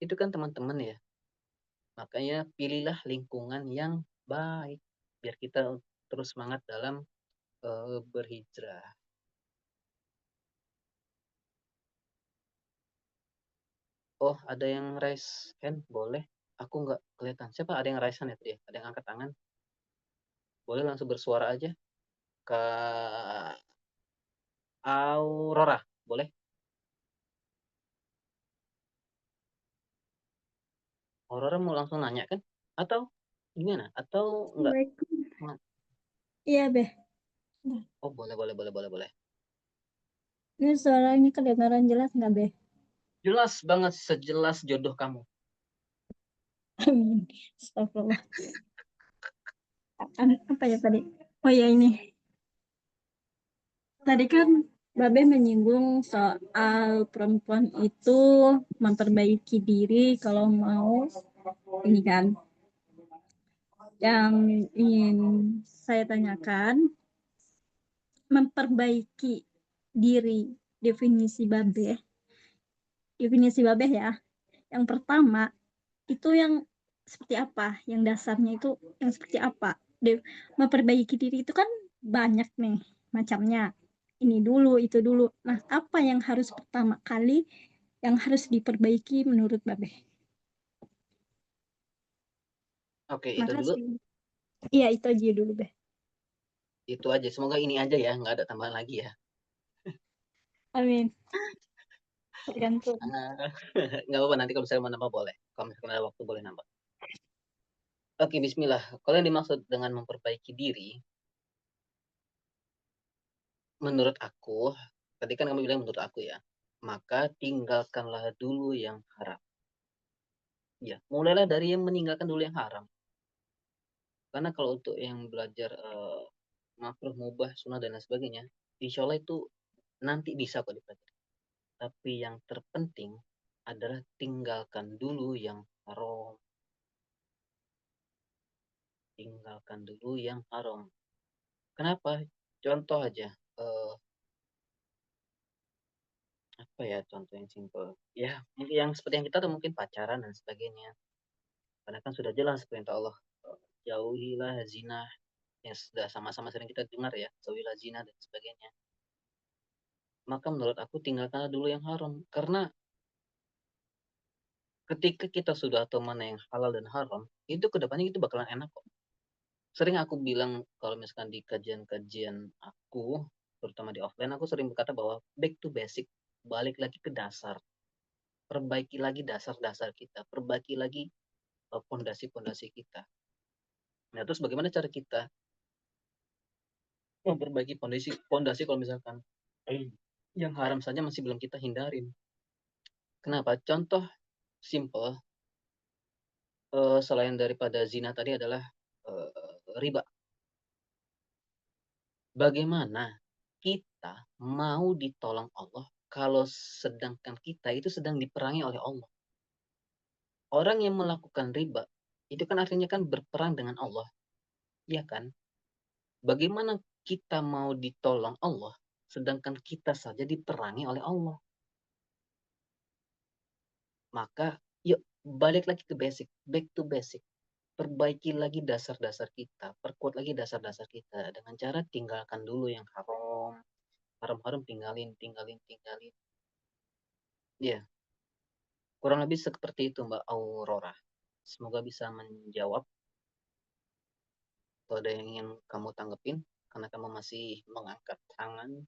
S1: Itu kan teman-teman ya. Makanya pilihlah lingkungan yang baik biar kita terus semangat dalam berhijrah. Oh, ada yang raise hand, boleh. Aku nggak kelihatan. Siapa ada yang raise hand ya tadi? Ada yang angkat tangan? Boleh langsung bersuara aja. Kak Aurora, boleh? Aurora mau langsung nanya kan? Atau gimana? Atau enggak?
S2: Assalamualaikum. Iya, Beh.
S1: Oh, boleh, boleh, boleh, boleh, boleh.
S2: Ini suaranya kedengaran jelas nggak, Beh?
S1: Jelas banget, sejelas jodoh kamu.
S2: Amin. Astagfirullah. Apa ya tadi? Oh ya ini. Tadi kan Babe menyinggung soal perempuan itu memperbaiki diri kalau mau ini kan. Yang ingin saya tanyakan, memperbaiki diri, definisi Babe ya. Yang pertama itu yang seperti apa? Yang dasarnya itu yang seperti apa? Memperbaiki diri itu kan banyak nih macamnya. Ini dulu, itu dulu. Nah, apa yang harus pertama kali yang harus diperbaiki menurut Babe?
S1: Oke, itu dulu.
S2: Makasih. Iya, itu aja dulu, Be.
S1: Itu aja. Semoga ini aja ya, nggak ada tambahan lagi ya.
S2: Amin. Tergantung.
S1: Nggak apa-apa, nanti kalau saya mau nambah boleh. Kalau misalkan ada waktu boleh nambah. Oke, bismillah. Kalau yang dimaksud dengan memperbaiki diri, menurut aku, tadi kan kamu bilang menurut aku ya, maka tinggalkanlah dulu yang haram. Ya, mulailah dari yang meninggalkan dulu yang haram. Karena kalau untuk yang belajar makruh, mubah, sunnah, dan lain sebagainya, insya Allah itu nanti bisa kok dipelajari. Tapi yang terpenting adalah tinggalkan dulu yang haram. Tinggalkan dulu yang haram. Kenapa? Contoh aja. eh, apa ya contoh yang simple? Ya, mungkin yang seperti yang kita tuh mungkin pacaran dan sebagainya. Karena kan sudah jelas perintah Allah. Jauhilah zina yang sudah sama-sama sering kita dengar ya. Jauhilah zina dan sebagainya. Maka menurut aku tinggalkan dulu yang haram. Karena ketika kita sudah tahu mana yang halal dan haram, itu kedepannya itu bakalan enak kok. Sering aku bilang kalau misalkan di kajian-kajian aku, terutama di offline, aku sering berkata bahwa back to basic, balik lagi ke dasar, perbaiki lagi dasar-dasar kita, perbaiki lagi pondasi-pondasi kita. Nah, terus bagaimana cara kita memperbaiki pondasi pondasi kalau misalkan yang haram saja masih belum kita hindarin? Kenapa? Contoh simple, selain daripada zina tadi adalah riba. Bagaimana kita mau ditolong Allah kalau sedangkan kita itu sedang diperangi oleh Allah? Orang yang melakukan riba itu kan artinya kan berperang dengan Allah, ya kan? Bagaimana kita mau ditolong Allah sedangkan kita saja diperangi oleh Allah? Maka yuk balik lagi ke basic, back to basic. Perbaiki lagi dasar-dasar kita, perkuat lagi dasar-dasar kita dengan cara tinggalkan dulu yang haram, haram-haram tinggalin, tinggalin, tinggalin. Ya, kurang lebih seperti itu Mbak Aurora. Semoga bisa menjawab. Atau ada yang ingin kamu tanggepin karena kamu masih mengangkat tangan.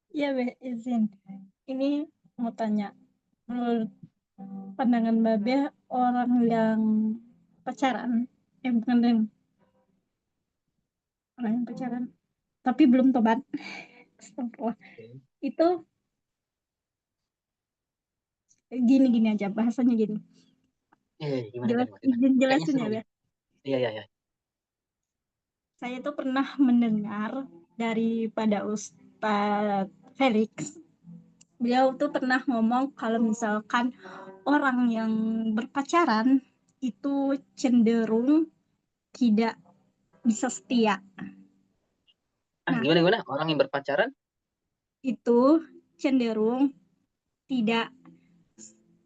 S2: Iya, Be, izin. Ini mau tanya, menurut pandangan Babe, orang yang pacaran, bukan yang orang yang pacaran, tapi belum tobat, astagfirullah.
S1: Oke.
S2: Itu gini-gini aja, bahasanya gini.
S1: Gimana,
S2: Jelas,
S1: gimana, gimana?
S2: izin
S1: Kayaknya
S2: jelasin
S1: seru
S2: ya, Be.
S1: nih. Iya, iya, iya.
S2: Saya tuh pernah mendengar daripada Ustadz Felix. Beliau tuh pernah ngomong kalau misalkan orang yang berpacaran itu cenderung tidak bisa setia. Nah,
S1: Gimana, gimana? Orang yang berpacaran?
S2: itu cenderung tidak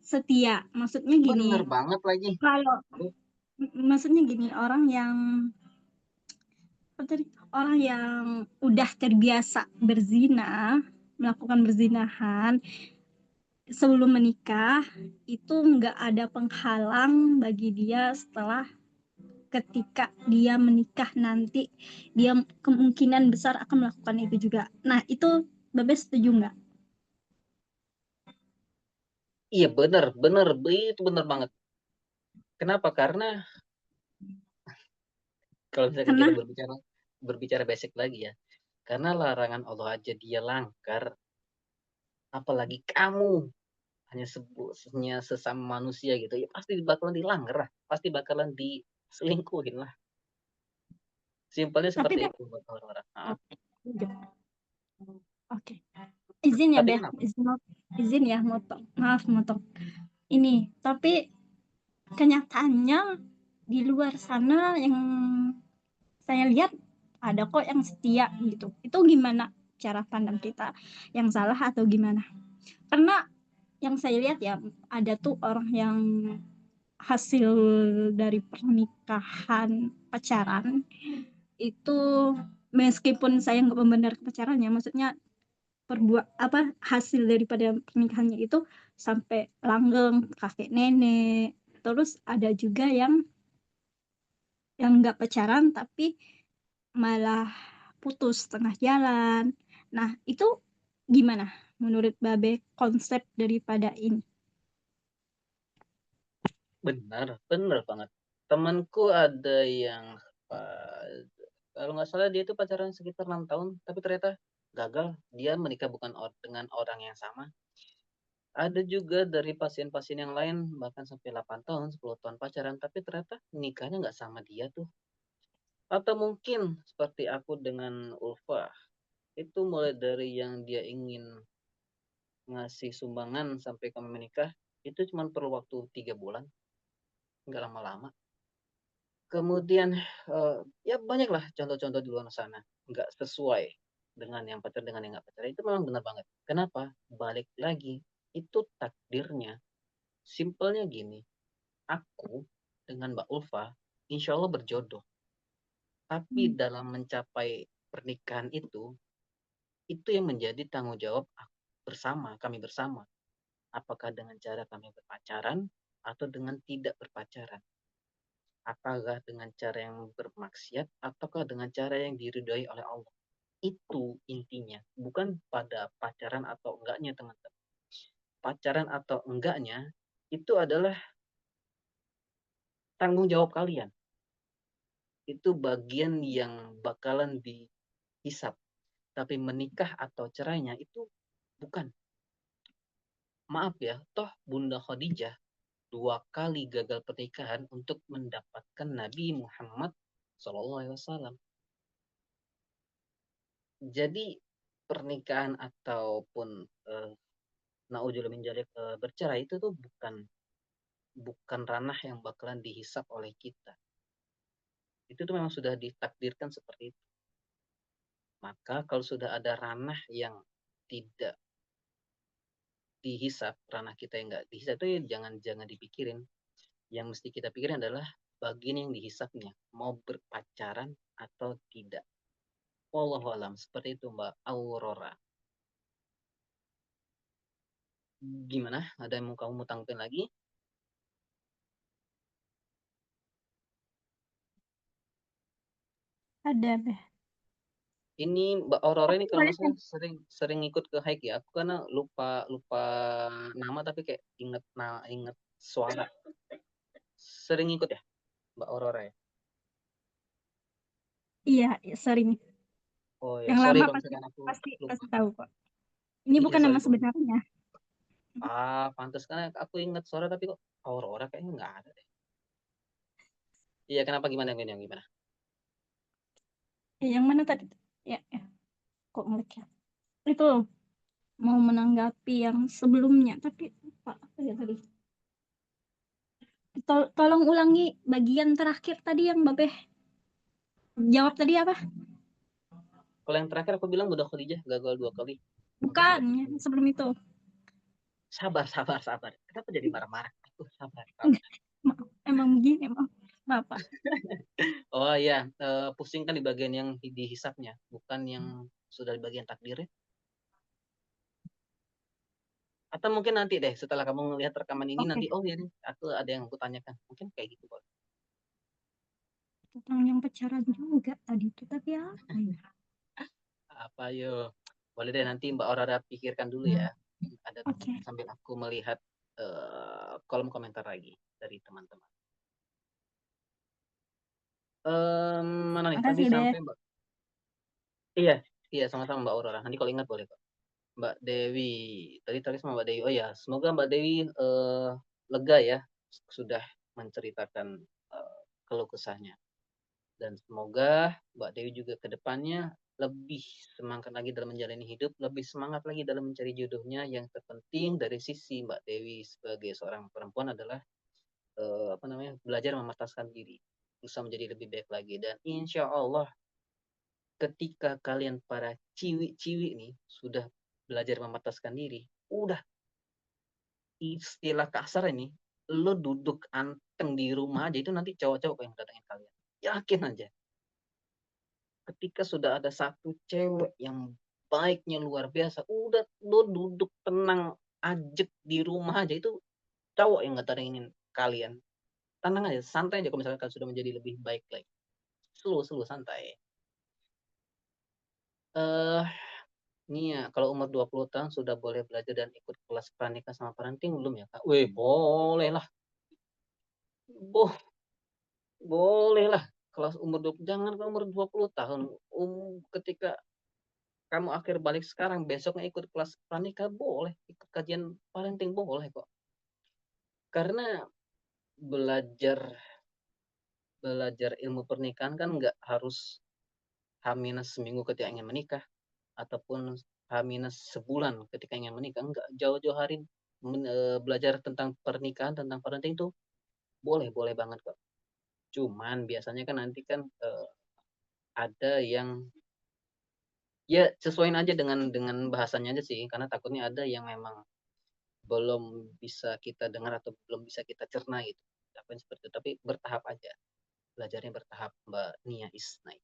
S2: setia. Maksudnya gini,
S1: Bener banget lagi.
S2: kalau maksudnya gini, orang yang orang yang udah terbiasa berzina, melakukan berzinahan sebelum menikah, itu nggak ada penghalang bagi dia setelah ketika dia menikah nanti, dia kemungkinan besar akan melakukan itu juga. Nah, itu Babe setuju nggak?
S1: Iya bener, bener, itu bener banget. Kenapa? Karena kalau misalkan
S2: Karena
S1: kita berbicara basic lagi ya, karena larangan Allah aja dia langgar, apalagi kamu hanya sesama manusia gitu, ya pasti bakalan dilanggar lah, pasti bakalan diselingkuhin lah. Simpelnya
S2: tapi
S1: seperti
S2: Beb,
S1: itu buat orang-orang.
S2: oke. Izin ya,
S1: Tapi
S2: Beh.
S1: kenapa?
S2: Izin ya, motong. Maaf, motong. Ini, tapi kenyataannya di luar sana yang saya lihat ada kok yang setia gitu. Itu gimana cara pandang kita? Yang salah atau gimana? Karena yang saya lihat ya, ada tuh orang yang hasil dari pernikahan pacaran itu, meskipun saya nggak membenarkan pacarannya, maksudnya hasil daripada pernikahannya itu sampai langgeng kakek nenek. Terus ada juga yang nggak pacaran tapi malah putus tengah jalan. Nah, itu gimana menurut Babe konsep daripada ini?
S1: Benar, benar banget. Temanku ada yang kalau nggak salah dia itu pacaran sekitar 6 tahun, tapi ternyata gagal. Dia menikah bukan dengan orang yang sama. Ada juga dari pasien-pasien yang lain bahkan sampai 8 tahun, 10 tahun pacaran, tapi ternyata nikahnya nggak sama dia tuh. Atau mungkin seperti aku dengan Ulfa, itu mulai dari yang dia ingin ngasih sumbangan sampai kami menikah, itu cuma perlu waktu 3 bulan, nggak lama-lama. Kemudian ya banyaklah contoh-contoh di luar sana nggak sesuai dengan yang pacar dengan yang nggak pacar, itu memang benar banget. Kenapa? Balik lagi, itu takdirnya. Simpelnya gini, aku dengan Mbak Ulfa insya Allah berjodoh, tapi dalam mencapai pernikahan itu yang menjadi tanggung jawab kami bersama, apakah dengan cara kami berpacaran atau dengan tidak berpacaran, apakah dengan cara yang bermaksiat ataukah dengan cara yang diridhoi oleh Allah. Itu intinya, bukan pada pacaran atau enggaknya, teman-teman. Pacaran atau enggaknya itu adalah tanggung jawab kalian. Itu bagian yang bakalan dihisap. Tapi menikah atau cerainya itu bukan. Maaf ya, toh Bunda Khadijah 2 kali gagal pernikahan untuk mendapatkan Nabi Muhammad SAW. Jadi pernikahan ataupun naudzubillah min dzalik, bercerai itu tuh bukan ranah yang bakalan dihisap oleh kita. Itu tuh memang sudah ditakdirkan seperti itu. Maka kalau sudah ada ranah yang tidak dihisap, ranah kita yang nggak dihisap, itu ya jangan dipikirin. Yang mesti kita pikirin adalah bagian yang dihisapnya, mau berpacaran atau tidak. Wallahu alam, seperti itu Mbak Aurora. Gimana? Ada yang mau kamu tanggapin lagi?
S2: Ada, Beh.
S1: Ini Mbak Aurora
S2: Tapi
S1: ini kalau
S2: boleh
S1: nggak salah
S2: tanya.
S1: sering ikut ke hike ya. Aku karena lupa lupa nama tapi kayak inget suara. Sering ikut ya Mbak Aurora ya.
S2: Iya, sering.
S1: Oh ya,
S2: Yang
S1: sorry
S2: lama
S1: kalau
S2: pasti
S1: misalkan aku
S2: pasti
S1: lupa.
S2: pasti tahu kok. Ini
S1: Iya
S2: bukan
S1: sorry
S2: nama
S1: kalau.
S2: sebenarnya.
S1: Pantas karena aku inget suara tapi kok Aurora kayaknya nggak ada deh. Iya, kenapa gimana gimana?
S2: Yang mana tadi? Ya, ya. Kok ngelik ya? Itu mau menanggapi yang sebelumnya, tapi Pak, apa ya tadi? Tolong ulangi bagian terakhir tadi yang Babeh jawab tadi apa?
S1: Kalau yang terakhir aku bilang Bunda Khadijah gagal 2 kali.
S2: Bukan, sebelum itu.
S1: Sabar, sabar, sabar. Kenapa jadi marah-marah? Sabar, sabar.
S2: Enggak, maaf, emang begini, maaf. Maaf, Pak.
S1: Oh iya, pusing kan di bagian yang dihisapnya, bukan yang sudah di bagian takdirnya. Atau mungkin nanti deh setelah kamu melihat rekaman ini
S2: Oke,
S1: nanti, oh ya nih, aku ada yang aku tanyakan. Mungkin kayak gitu, Bos.
S2: tentang yang pacaran juga tadi itu, tapi apa ya?
S1: Apa yo? Boleh deh nanti Mbak Aurora pikirkan dulu ya. Ada
S2: Oke,
S1: sambil aku melihat kolom komentar lagi dari teman-teman. Mana nih? Tadi
S2: makasih deh.
S1: sampai Mbak. Iya, iya sama-sama Mbak Aurora. Nanti kalau ingat boleh kok. Mbak Dewi, tadi sama Mbak Dewi. Oh ya, semoga Mbak Dewi lega ya sudah menceritakan keluh kesahnya. Dan semoga Mbak Dewi juga ke depannya lebih semangat lagi dalam menjalani hidup, lebih semangat lagi dalam mencari jodohnya. Yang terpenting dari sisi Mbak Dewi sebagai seorang perempuan adalah apa namanya, belajar mematahkan diri, berusaha menjadi lebih baik lagi. Dan insya Allah ketika kalian para ciwi-ciwi nih sudah belajar mematahkan diri, udah istilah kasar ini, lo duduk anteng di rumah aja itu nanti cowok-cowok yang datangin kalian. Yakin aja. Ketika sudah ada satu cewek yang baiknya luar biasa, udah lo duduk tenang ajek di rumah aja itu cowok yang nggak ingin kalian. Tenang aja, santai aja kalau misalkan kalian sudah menjadi lebih baik lagi. Slow, slow, santai. Eh, Nih ya, kalau umur 20 tahun sudah boleh belajar dan ikut kelas pranikah sama parenting belum ya, Kak? Weh, boleh lah. Boh, boleh lah. Kelas umur 20, jangan ke umur 20 tahun. Ketika kamu akhir balik sekarang, besoknya ikut kelas pranikah boleh. Ikut kajian parenting boleh kok. Karena belajar belajar ilmu pernikahan kan nggak harus H-seminggu ketika ingin menikah. Ataupun H-sebulan ketika ingin menikah. Enggak, jauh-jauh hari belajar tentang pernikahan, tentang parenting tuh boleh, boleh banget kok. Cuman biasanya kan nanti kan ada yang ya sesuaiin aja dengan bahasanya aja sih, karena takutnya ada yang memang belum bisa kita dengar atau belum bisa kita cerna gitu. Apa yang seperti itu, tapi bertahap aja. Belajarnya bertahap, Mbak Nia Isnai.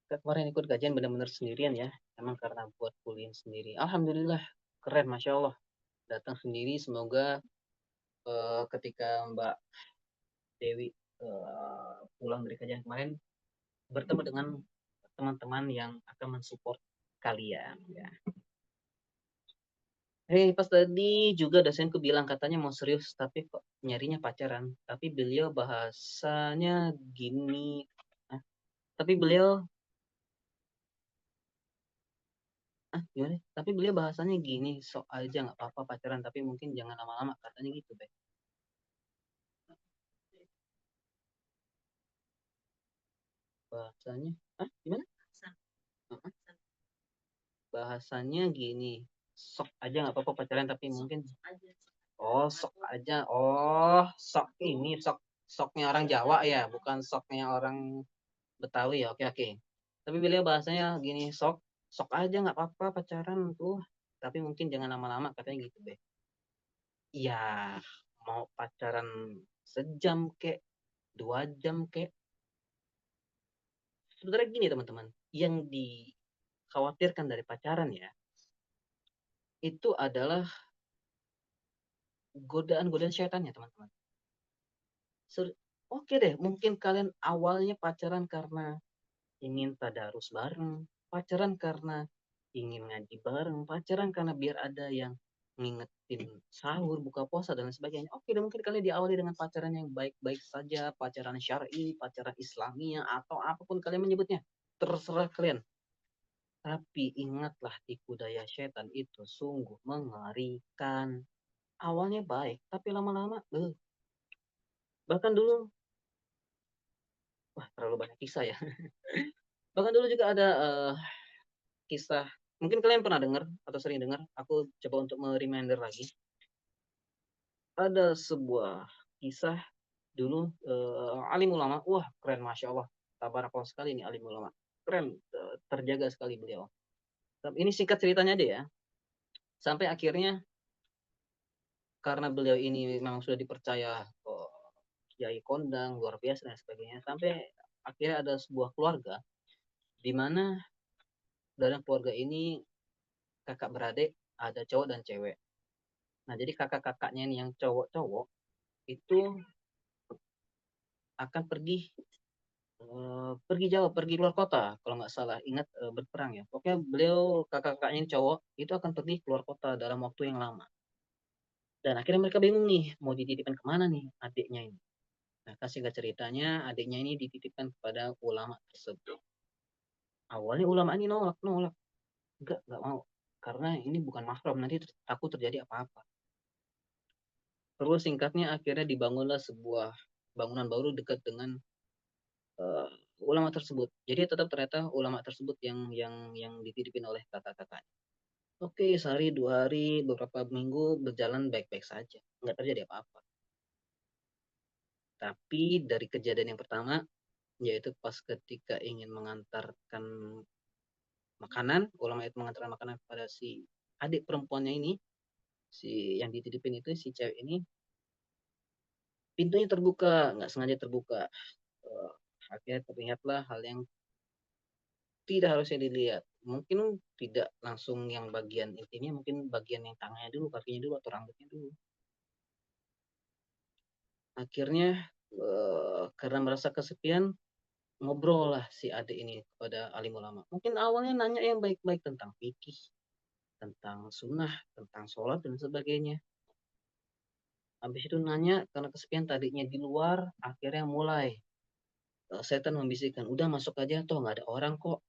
S1: Kemarin ikut kajian benar-benar sendirian ya. Emang karena buat kuliah sendiri. Alhamdulillah, keren, Masya Allah. Datang sendiri, semoga ketika Mbak Dewi pulang dari kajian kemarin, bertemu dengan teman-teman yang akan mensupport kalian. Ya. Hei, pas tadi juga dosenku bilang katanya mau serius, tapi kok nyarinya pacaran. Tapi beliau bahasanya gini. Ah, tapi beliau, gimana? Tapi beliau bahasanya gini, sok aja nggak apa-apa pacaran, tapi mungkin jangan lama-lama. Katanya gitu, Be. Bahasanya, gimana? Bahasanya gini, sok aja nggak apa-apa pacaran, tapi mungkin, oh sok aja, oh sok ini, soknya orang Jawa ya, bukan soknya orang Betawi ya, oke oke. Tapi beliau bahasanya gini, sok sok aja nggak apa-apa pacaran tuh, tapi mungkin jangan lama-lama katanya gitu deh. Ya mau pacaran sejam kek, 2 jam kek. Sebenarnya gini teman-teman, yang dikhawatirkan dari pacaran ya, itu adalah godaan-godaan setannya teman-teman. Oke deh, mungkin kalian awalnya pacaran karena ingin tadarus bareng, pacaran karena ingin ngaji bareng, pacaran karena biar ada yang ngingetin sahur, buka puasa dan lain sebagainya. Oke, dan mungkin kalian diawali dengan pacaran yang baik-baik saja, pacaran syar'i, pacaran Islamia atau apapun kalian menyebutnya. Terserah kalian. Tapi ingatlah tipu daya setan itu sungguh mengerikan. Awalnya baik, tapi lama-lama, bahkan dulu, wah terlalu banyak kisah ya. Bahkan dulu juga ada kisah, mungkin kalian pernah dengar atau sering dengar, aku coba untuk reminder lagi. Ada sebuah kisah dulu alim ulama, wah keren Masya Allah, tabarakallah sekali ini alim ulama. Keren, terjaga sekali beliau. Ini singkat ceritanya deh ya, sampai akhirnya karena beliau ini memang sudah dipercaya, kiai kondang luar biasa dan sebagainya, sampai akhirnya ada sebuah keluarga di mana dalam keluarga ini kakak beradik ada cowok dan cewek. Nah, jadi kakak-kakaknya ini yang cowok-cowok itu akan pergi jauh, pergi luar kota kalau nggak salah. Ingat berperang ya. Pokoknya beliau kakak-kakaknya ini cowok itu akan pergi keluar kota dalam waktu yang lama. Dan akhirnya mereka bingung nih mau dititipkan kemana nih adiknya ini. Nah, kasih ceritanya adiknya ini dititipkan kepada ulama tersebut. Awalnya ulama ini nolak, nolak. Enggak mau. Karena ini bukan mahram, nanti takut terjadi apa-apa. Terus singkatnya akhirnya dibangunlah sebuah bangunan baru dekat dengan uh, ulama tersebut. Jadi tetap ternyata ulama tersebut yang dititipin oleh kakak-kakaknya. Oke, sehari, 2 hari, beberapa minggu berjalan baik-baik saja. Nggak terjadi apa-apa. Tapi dari kejadian yang pertama, yaitu pas ketika ingin mengantarkan makanan, ulama itu mengantarkan makanan kepada si adik perempuannya ini, si yang dititipin itu, si cewek ini, pintunya terbuka, nggak sengaja terbuka. Uh, Akhirnya terlihatlah hal yang tidak harusnya dilihat. Mungkin tidak langsung yang bagian intinya, mungkin bagian yang tangannya dulu, kakinya dulu, atau rambutnya dulu. Akhirnya karena merasa kesepian, ngobrol lah si adik ini kepada alim ulama. Mungkin awalnya nanya yang baik-baik tentang fikih, tentang sunnah, tentang sholat dan sebagainya. Habis itu nanya karena kesepian tadinya di luar, akhirnya mulai setan membisikkan, udah masuk aja toh nggak ada orang kok.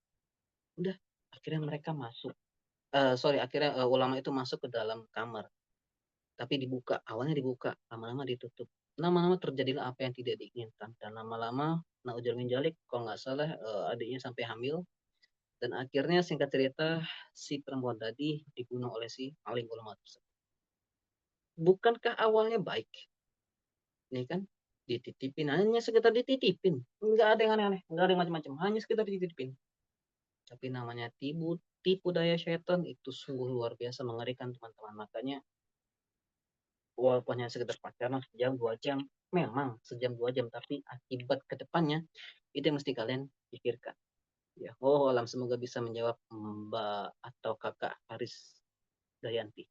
S1: Udah, akhirnya mereka masuk. Akhirnya ulama itu masuk ke dalam kamar. Tapi dibuka, awalnya dibuka, lama-lama ditutup. Lama-lama terjadilah apa yang tidak diinginkan. Dan lama-lama, naujul min jalik, kalau nggak salah adiknya sampai hamil. Dan akhirnya singkat cerita, si perempuan tadi dibunuh oleh si alim ulama tersebut. Bukankah awalnya baik? Ini kan dititipin, hanya sekitar dititipin. Nggak ada yang aneh-aneh, nggak ada yang macam-macam. Hanya sekitar dititipin. Tapi namanya tipu daya setan itu sungguh luar biasa mengerikan teman-teman. Makanya walaupun hanya sekedar pacaran sejam 2 jam, memang sejam 2 jam, tapi akibat kedepannya itu yang mesti kalian pikirkan. Ya, alam semoga bisa menjawab Mbak atau Kakak Haris Dayanti.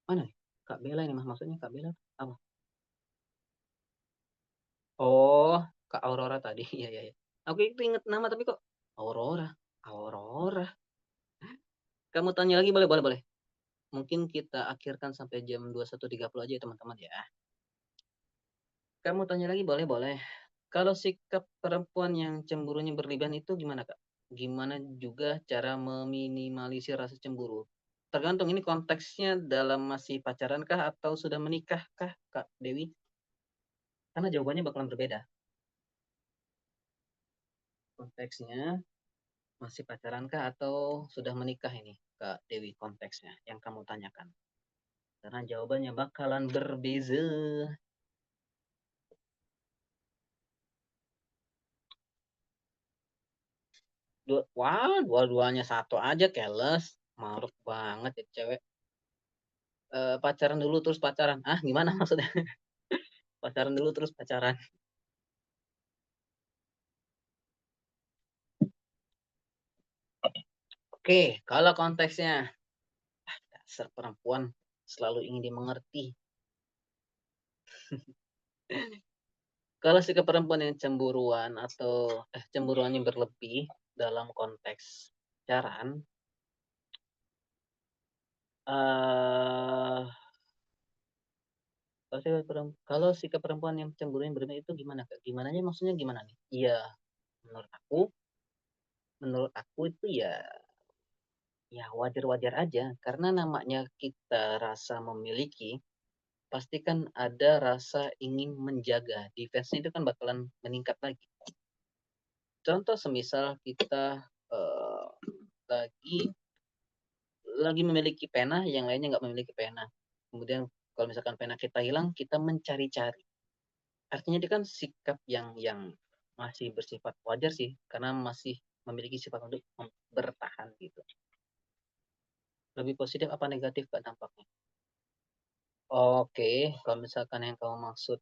S1: Mana nih? Kak Bella ini maksudnya Kak Bella apa? Oh, Kak Aurora tadi. Iya, iya, iya. Aku itu inget nama tapi kok Aurora. Aurora. Kamu tanya lagi boleh, boleh, boleh. Mungkin kita akhirkan sampai jam 21.30 aja ya teman-teman ya. Kamu tanya lagi boleh, boleh. Kalau sikap perempuan yang cemburunya berlebihan itu gimana, Kak? Gimana juga cara meminimalisir rasa cemburu? Tergantung ini konteksnya dalam masih pacaran kah atau sudah menikah kah, Kak Dewi? Karena jawabannya bakalan berbeda. Konteksnya masih pacaran kah atau sudah menikah ini, Kak Dewi, konteksnya yang kamu tanyakan. Karena jawabannya bakalan berbeza. Wah, dua-duanya satu aja, keles. Maruk banget ya cewek. Pacaran dulu terus pacaran. Ah, gimana maksudnya? Pacaran dulu terus pacaran. Oke, kalau konteksnya dasar perempuan selalu ingin dimengerti. Kalau si perempuan yang cemburuan atau cemburuannya berlebih dalam konteks pacaran, eh kalau si perempuan yang cemburuan berlebih itu gimana, Kak? Gimana nya maksudnya gimana nih? Iya, menurut aku, itu ya wajar-wajar aja karena namanya kita rasa memiliki pasti kan ada rasa ingin menjaga. Defense itu kan bakalan meningkat lagi. Contoh semisal kita uh, lagi memiliki pena, yang lainnya nggak memiliki pena. Kemudian kalau misalkan pena kita hilang, kita mencari-cari. Artinya itu kan sikap yang masih bersifat wajar sih, karena masih memiliki sifat untuk bertahan gitu. Lebih positif apa negatif Kak dampaknya? Oke, kalau misalkan yang kamu maksud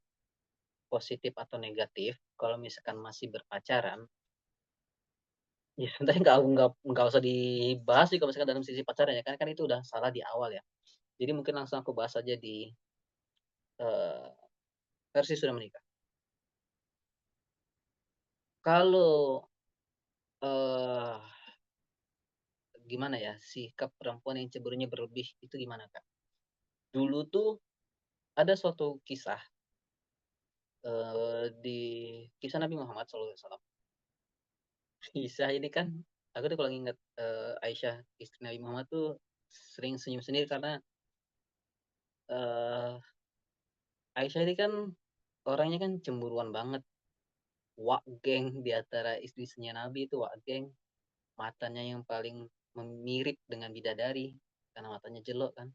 S1: positif atau negatif, kalau misalkan masih berpacaran, ya sebenarnya nggak usah dibahas sih kalau misalkan dalam sisi pacaran ya, kan itu udah salah di awal ya. Jadi mungkin langsung aku bahas aja di, eee, versi sudah menikah. Kalau, eee, gimana ya, sikap perempuan yang cemburunya berlebih itu gimana, Kak? Dulu tuh ada suatu kisah, di kisah Nabi Muhammad SAW. Kisah ini kan aku tuh kalau nginget, Aisyah istri Nabi Muhammad tuh sering senyum sendiri karena, eee, Aisyah ini kan orangnya kan cemburuan banget, wak geng di antara istri-istrinya Nabi itu wak geng, matanya yang paling mirip dengan bidadari karena matanya jelek kan,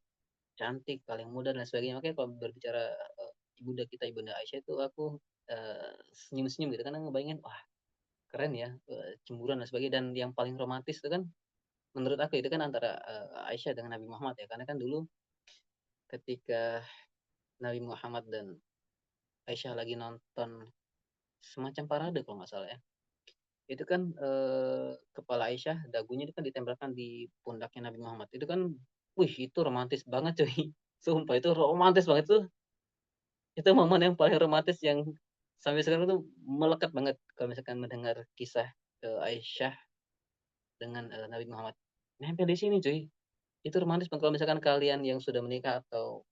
S1: cantik, paling muda dan sebagainya. Makanya kalau berbicara, ibunda kita, Ibunda Aisyah itu aku, senyum-senyum gitu karena ngebayangin, wah keren ya, cemburuan dan sebagainya dan yang paling romantis itu kan menurut aku itu kan antara, Aisyah dengan Nabi Muhammad ya, karena kan dulu ketika Nabi Muhammad dan Aisyah lagi nonton semacam parade kalau nggak salah ya, itu kan, kepala Aisyah dagunya itu kan ditempelkan di pundaknya Nabi Muhammad. Itu kan, wih itu romantis banget cuy, sumpah itu romantis banget tuh. Itu momen yang paling romantis yang sampai sekarang tuh melekat banget kalau misalkan mendengar kisah, Aisyah dengan, Nabi Muhammad. Nempel di sini cuy, itu romantis banget kalau misalkan kalian yang sudah menikah atau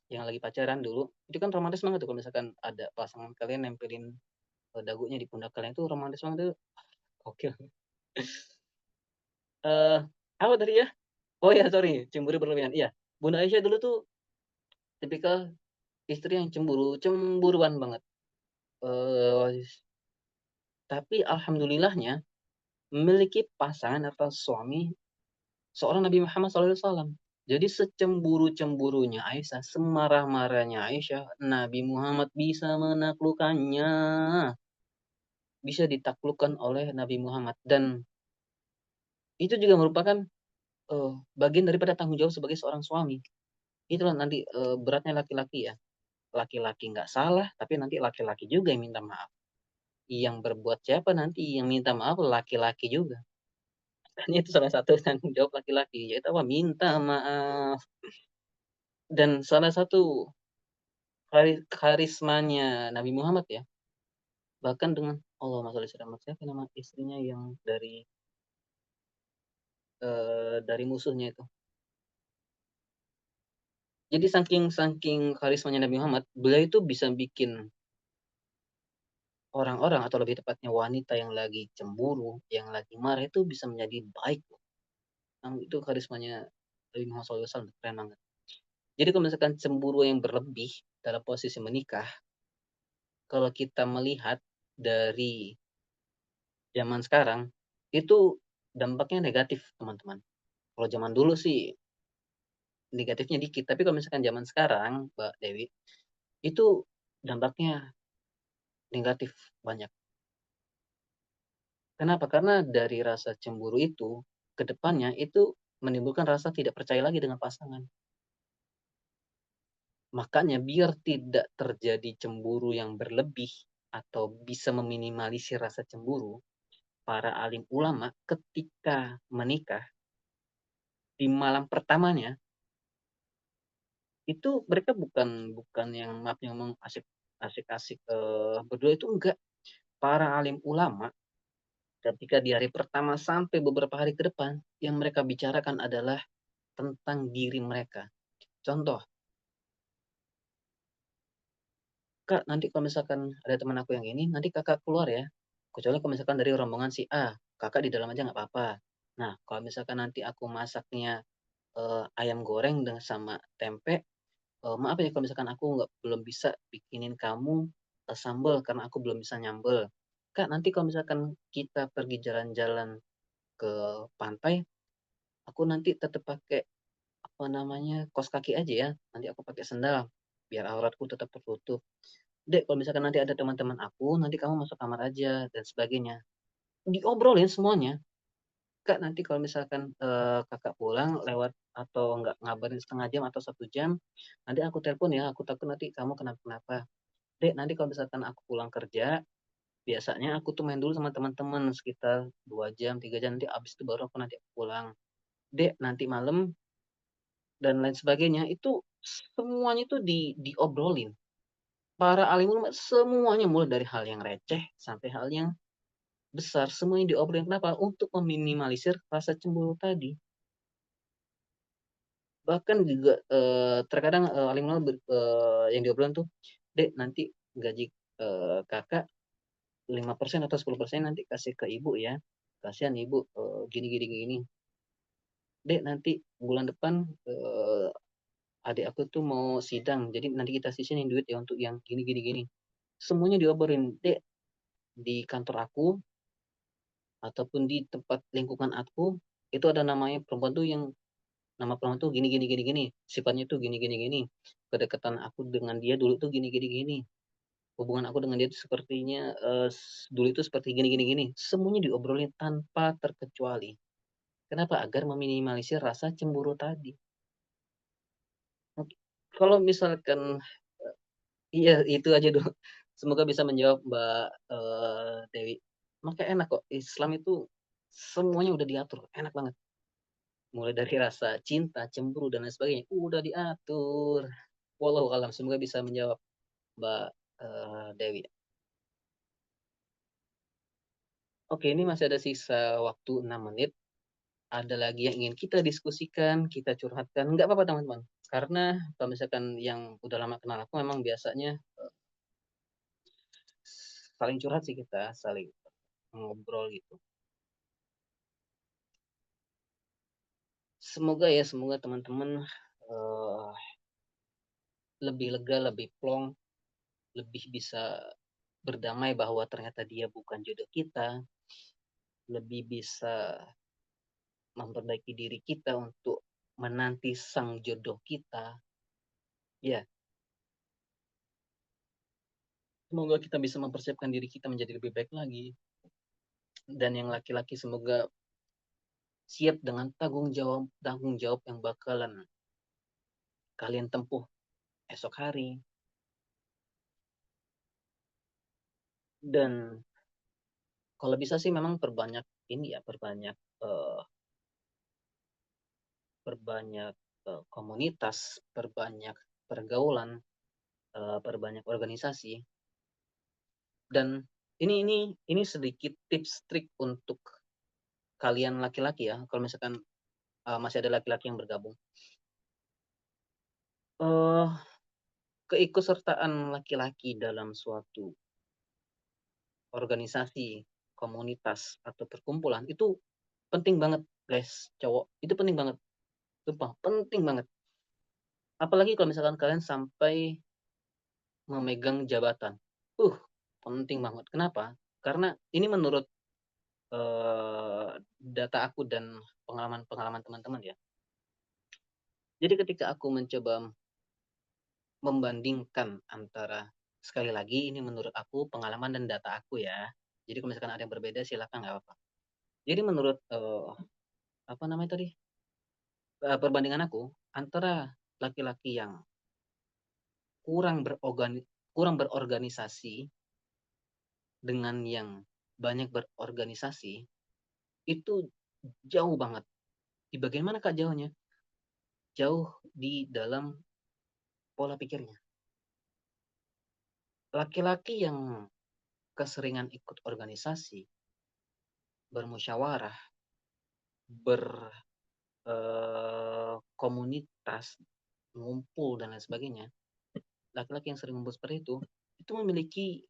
S1: yang lagi pacaran dulu, itu kan romantis banget tuh kalau misalkan ada pasangan kalian nempelin, dagunya di pundak kalian itu romantis banget tuh, gokil. Eee, apa tadi ya? Oh ya sorry, cemburu berlebihan, iya. Bunda Aisyah dulu tuh tipikal istri yang cemburuan banget, eee, tapi alhamdulillahnya memiliki pasangan atau suami seorang Nabi Muhammad SAW. Jadi secemburu-cemburunya Aisyah, semarah-marahnya Aisyah, Nabi Muhammad bisa menaklukkannya, bisa ditaklukkan oleh Nabi Muhammad dan itu juga merupakan, bagian daripada tanggung jawab sebagai seorang suami. Itulah nanti, beratnya laki-laki ya. Laki-laki nggak salah, tapi nanti laki-laki juga yang minta maaf. Yang berbuat siapa nanti yang minta maaf laki-laki juga. Makanya itu salah satu tanggung jawab laki-laki, yaitu apa, minta maaf. Dan salah satu karismanya Nabi Muhammad ya, bahkan dengan Allahumma shalli ala Muhammad, siapa nama istrinya yang dari musuhnya itu. Jadi saking saking karismanya Nabi Muhammad, beliau itu bisa bikin orang-orang atau lebih tepatnya wanita yang lagi cemburu, yang lagi marah itu bisa menjadi baik loh. Itu karismanya Nabi Muhammad SAW keren banget. Jadi kalau misalkan cemburu yang berlebih dalam posisi menikah, kalau kita melihat dari zaman sekarang, itu dampaknya negatif teman-teman. Kalau zaman dulu sih negatifnya dikit, tapi kalau misalkan zaman sekarang Mbak Dewi, itu dampaknya negatif banyak. Kenapa? Karena dari rasa cemburu itu, ke depannya itu menimbulkan rasa tidak percaya lagi dengan pasangan. Makanya biar tidak terjadi cemburu yang berlebih atau bisa meminimalisir rasa cemburu, para alim ulama ketika menikah di malam pertamanya, itu mereka bukan bukan yang maaf yang ngomong asik-asik, berdua itu enggak. Para alim ulama ketika di hari pertama sampai beberapa hari ke depan, yang mereka bicarakan adalah tentang diri mereka. Contoh, "Kak, nanti kalau misalkan ada teman aku yang ini, nanti Kakak keluar ya. Kecuali kalau misalkan dari rombongan si A, Kakak di dalam aja nggak apa-apa. Nah, kalau misalkan nanti aku masaknya, ayam goreng dengan sama tempe, maaf ya kalau misalkan aku belum bisa bikinin kamu, sambel karena aku belum bisa nyambel. Kak, nanti kalau misalkan kita pergi jalan-jalan ke pantai, aku nanti tetap pakai, apa namanya, kaos kaki aja ya, nanti aku pakai sendal, biar auratku tetap tertutup." "Dek, kalau misalkan nanti ada teman-teman aku, nanti kamu masuk kamar aja," dan sebagainya. Diobrolin semuanya. "Kak, nanti kalau misalkan, Kakak pulang lewat atau nggak ngabarin setengah jam atau 1 jam, nanti aku telepon ya, aku takut nanti kamu kenapa-kenapa. Dek, nanti kalau misalkan aku pulang kerja, biasanya aku tuh main dulu sama teman-teman sekitar 2 jam, 3 jam, nanti abis itu baru aku pulang. Dek, nanti malam," dan lain sebagainya. Itu semuanya itu diobrolin. Para alim ulama semuanya mulai dari hal yang receh sampai hal yang besar, semuanya diobrolin. Kenapa? Untuk meminimalisir rasa cemburu tadi. Bahkan juga, terkadang, alim ulama yang diobrolin tuh, "Dek, nanti gaji, Kakak 5% atau 10% nanti kasih ke ibu ya. Kasihan ibu, gini gini gini. Dek, nanti bulan depan, adik aku tuh mau sidang, jadi nanti kita sisihin duit ya untuk yang gini gini gini." Semuanya diobrolin, "Dek, di kantor aku ataupun di tempat lingkungan aku, itu ada namanya perempuan tuh yang nama perempuan tuh gini gini gini gini, sifatnya tuh gini gini gini. Kedekatan aku dengan dia dulu tuh gini gini gini. Hubungan aku dengan dia tuh sepertinya, dulu itu seperti gini gini gini." Semuanya diobrolin tanpa terkecuali. Kenapa? Agar meminimalisir rasa cemburu tadi. Oke, kalau misalkan iya itu aja dulu. Semoga bisa menjawab Mbak, Dewi. Makanya enak kok, Islam itu semuanya udah diatur, enak banget. Mulai dari rasa cinta, cemburu, dan lain sebagainya, udah diatur. Wallahu a'lam, semoga bisa menjawab Mbak, Dewi. Oke, ini masih ada sisa waktu 6 menit. Ada lagi yang ingin kita diskusikan, kita curhatkan, nggak apa-apa teman-teman. Karena kalau misalkan yang udah lama kenal aku memang biasanya, saling curhat sih kita, saling ngobrol gitu. Semoga teman-teman, eee, lebih lega, lebih plong, lebih bisa berdamai bahwa ternyata dia bukan jodoh kita, lebih bisa memperbaiki diri kita untuk menanti sang jodoh kita. Ya, semoga kita bisa mempersiapkan diri kita menjadi lebih baik lagi, dan yang laki-laki semoga siap dengan tanggung jawab yang bakalan kalian tempuh esok hari. Dan kalau bisa sih memang perbanyak ini ya, perbanyak, perbanyak, komunitas, perbanyak pergaulan, perbanyak organisasi. Dan ini sedikit tips trik untuk kalian laki-laki ya, kalau misalkan, masih ada laki-laki yang bergabung. Eee, Keikutsertaan laki-laki dalam suatu organisasi, komunitas, atau perkumpulan itu penting banget guys, cowok, itu penting banget, sumpah penting banget. Apalagi kalau misalkan kalian sampai memegang jabatan. Uh, Penting banget. Kenapa? Karena ini menurut, data aku dan pengalaman-pengalaman teman-teman ya. Jadi ketika aku mencoba membandingkan antara, sekali lagi ini menurut aku pengalaman dan data aku ya. Jadi kalau misalkan ada yang berbeda silakan, nggak apa-apa. Jadi menurut, apa namanya tadi, perbandingan aku antara laki-laki yang kurang berorganisasi dengan yang banyak berorganisasi, itu jauh banget. Di bagian mana Kak jauhnya? Jauh di dalam pola pikirnya. Laki-laki yang keseringan ikut organisasi, bermusyawarah, komunitas, ngumpul dan lain sebagainya, laki-laki yang sering ngumpul seperti itu memiliki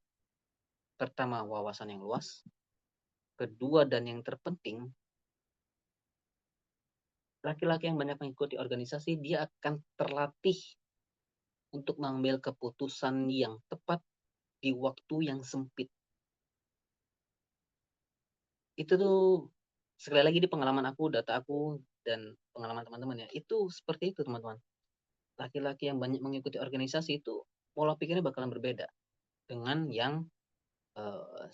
S1: pertama wawasan yang luas, kedua dan yang terpenting, laki-laki yang banyak mengikuti organisasi, dia akan terlatih untuk mengambil keputusan yang tepat di waktu yang sempit. Itu tuh sekali lagi di pengalaman aku, data aku, dan pengalaman teman-teman ya, itu seperti itu teman-teman. Laki-laki yang banyak mengikuti organisasi itu pola pikirnya bakalan berbeda. dengan yang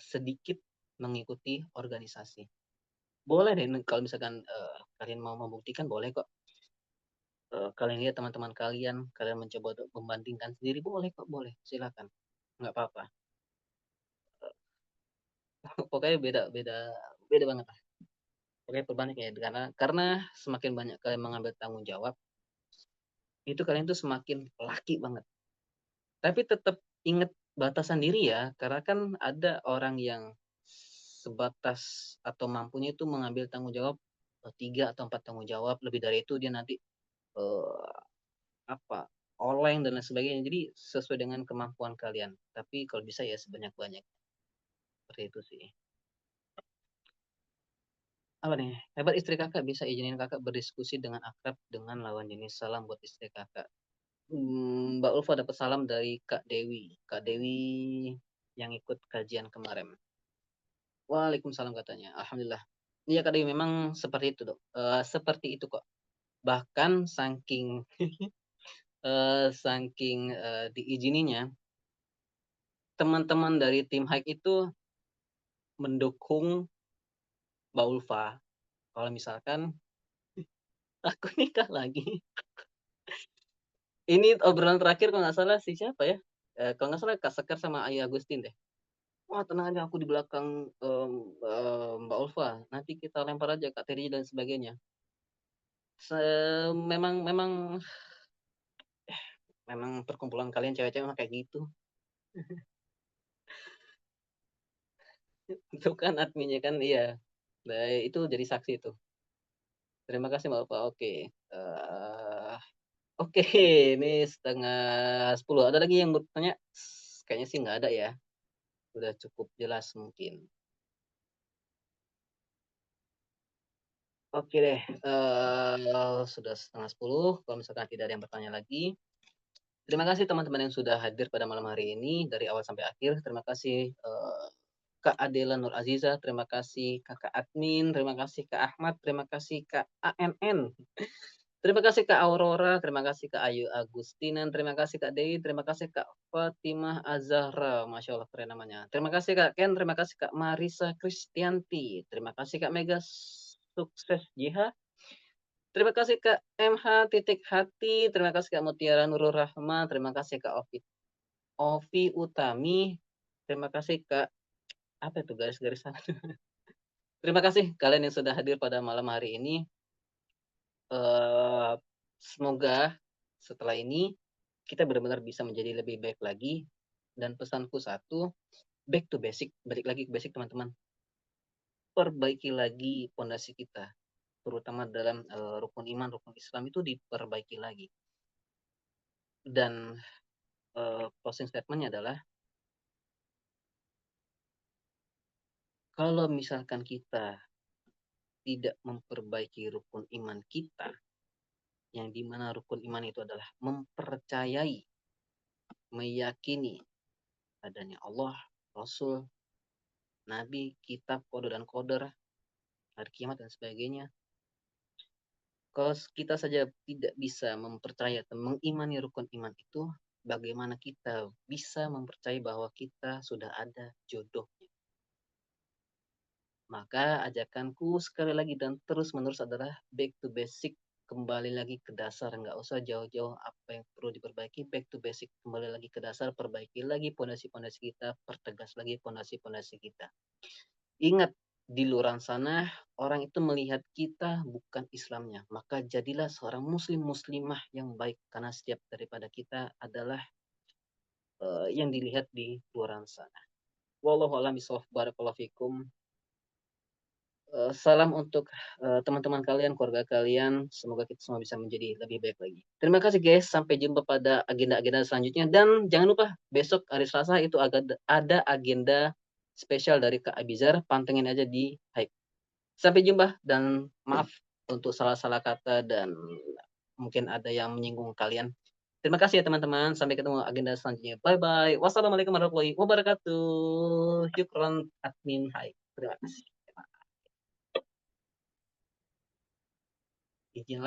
S1: sedikit mengikuti organisasi. Boleh deh kalau misalkan kalian mau membuktikan boleh kok. Kalian lihat teman-teman kalian mencoba untuk membandingkan sendiri boleh kok, boleh, silakan, nggak apa-apa. Pokoknya beda beda beda banget lah. Pokoknya perbanyak ya karena semakin banyak kalian mengambil tanggung jawab, itu kalian tuh semakin laki banget. Tapi tetap ingat batasan diri ya, karena kan ada orang yang sebatas atau mampunya itu mengambil tanggung jawab 3 atau 4 tanggung jawab, lebih dari itu dia nanti eh, apa oleng dan lain sebagainya. Jadi sesuai dengan kemampuan kalian. Tapi kalau bisa ya sebanyak-banyak. Seperti itu sih. Apa nih? Hebat istri kakak bisa izinin kakak berdiskusi dengan akrab dengan lawan jenis. Salam buat istri kakak. Mbak Ulfa dapat salam dari Kak Dewi. Kak Dewi yang ikut kajian kemarin. Waalaikumsalam katanya. Alhamdulillah. Iya Kak Dewi memang seperti itu dok. Seperti itu kok. Bahkan saking diizininya teman-teman dari tim hike itu mendukung Mbak Ulfa. Kalau misalkan aku nikah lagi. Ini obrolan terakhir kalau nggak salah si siapa ya? Kalau nggak salah Kak Sekar sama Ayu Agustin deh. Wah tenang aja aku di belakang Mbak Ulfa. Nanti kita lempar aja Kak Teri dan sebagainya. Memang memang memang perkumpulan kalian cewek-cewek memang kayak gitu. Itu kan adminnya kan iya. Nah, itu jadi saksi itu. Terima kasih Mbak Ulfa. Oke. Oke, ini setengah 10. Ada lagi yang bertanya? Kayaknya sih nggak ada ya. Sudah cukup jelas mungkin. Oke deh, sudah setengah 10. Kalau misalkan tidak ada yang bertanya lagi, terima kasih teman-teman yang sudah hadir pada malam hari ini dari awal sampai akhir. Terima kasih Kak Adela Nur Aziza, terima kasih Kakak Admin, terima kasih Kak Ahmad, terima kasih Kak ANN. Terima kasih Kak Aurora, terima kasih Kak Ayu Agustinan, terima kasih Kak Dewi, terima kasih Kak Fatimah Azahra, Masya Allah keren namanya. Terima kasih Kak Ken, terima kasih Kak Marisa Kristianti, terima kasih Kak Mega Sukses JH, terima kasih Kak MH titik hati, terima kasih Kak Mutiara Nurul Rahma, terima kasih Kak Ovi Utami, terima kasih Kak apa itu garis-garisan. Terima kasih kalian yang sudah hadir pada malam hari ini. Eh, Semoga setelah ini kita benar-benar bisa menjadi lebih baik lagi. Dan pesanku satu, back to basic, balik lagi ke basic teman-teman. Perbaiki lagi fondasi kita, terutama dalam rukun iman, rukun Islam itu diperbaiki lagi. Dan closing statementnya adalah, kalau misalkan kita tidak memperbaiki rukun iman kita, yang dimana rukun iman itu adalah mempercayai, meyakini adanya Allah, Rasul, Nabi, kitab, kode dan koder, hari kiamat dan sebagainya. Kalau kita saja tidak bisa mempercayai atau mengimani rukun iman itu, bagaimana kita bisa mempercayai bahwa kita sudah ada jodohnya? Maka ajakanku sekali lagi dan terus menerus adalah back to basic, kembali lagi ke dasar, nggak usah jauh-jauh apa yang perlu diperbaiki, back to basic, kembali lagi ke dasar, perbaiki lagi pondasi-pondasi kita, pertegas lagi pondasi-pondasi kita. Ingat, di luar sana orang itu melihat kita bukan Islamnya. Maka jadilah seorang muslim muslimah yang baik karena setiap daripada kita adalah yang dilihat di luar sana. Wallahu a'lam bishawab. Barakallahu fikum. Salam untuk teman-teman kalian, keluarga kalian. Semoga kita semua bisa menjadi lebih baik lagi. Terima kasih guys. Sampai jumpa pada agenda-agenda selanjutnya. Dan jangan lupa besok hari Selasa itu ada agenda spesial dari Kak Abizar. Pantengin aja di Hype. Sampai jumpa dan maaf untuk salah-salah kata dan mungkin ada yang menyinggung kalian. Terima kasih ya teman-teman. Sampai ketemu agenda selanjutnya. Bye-bye. Wassalamualaikum warahmatullahi wabarakatuh. Syukron admin Hype. Terima kasih. Izin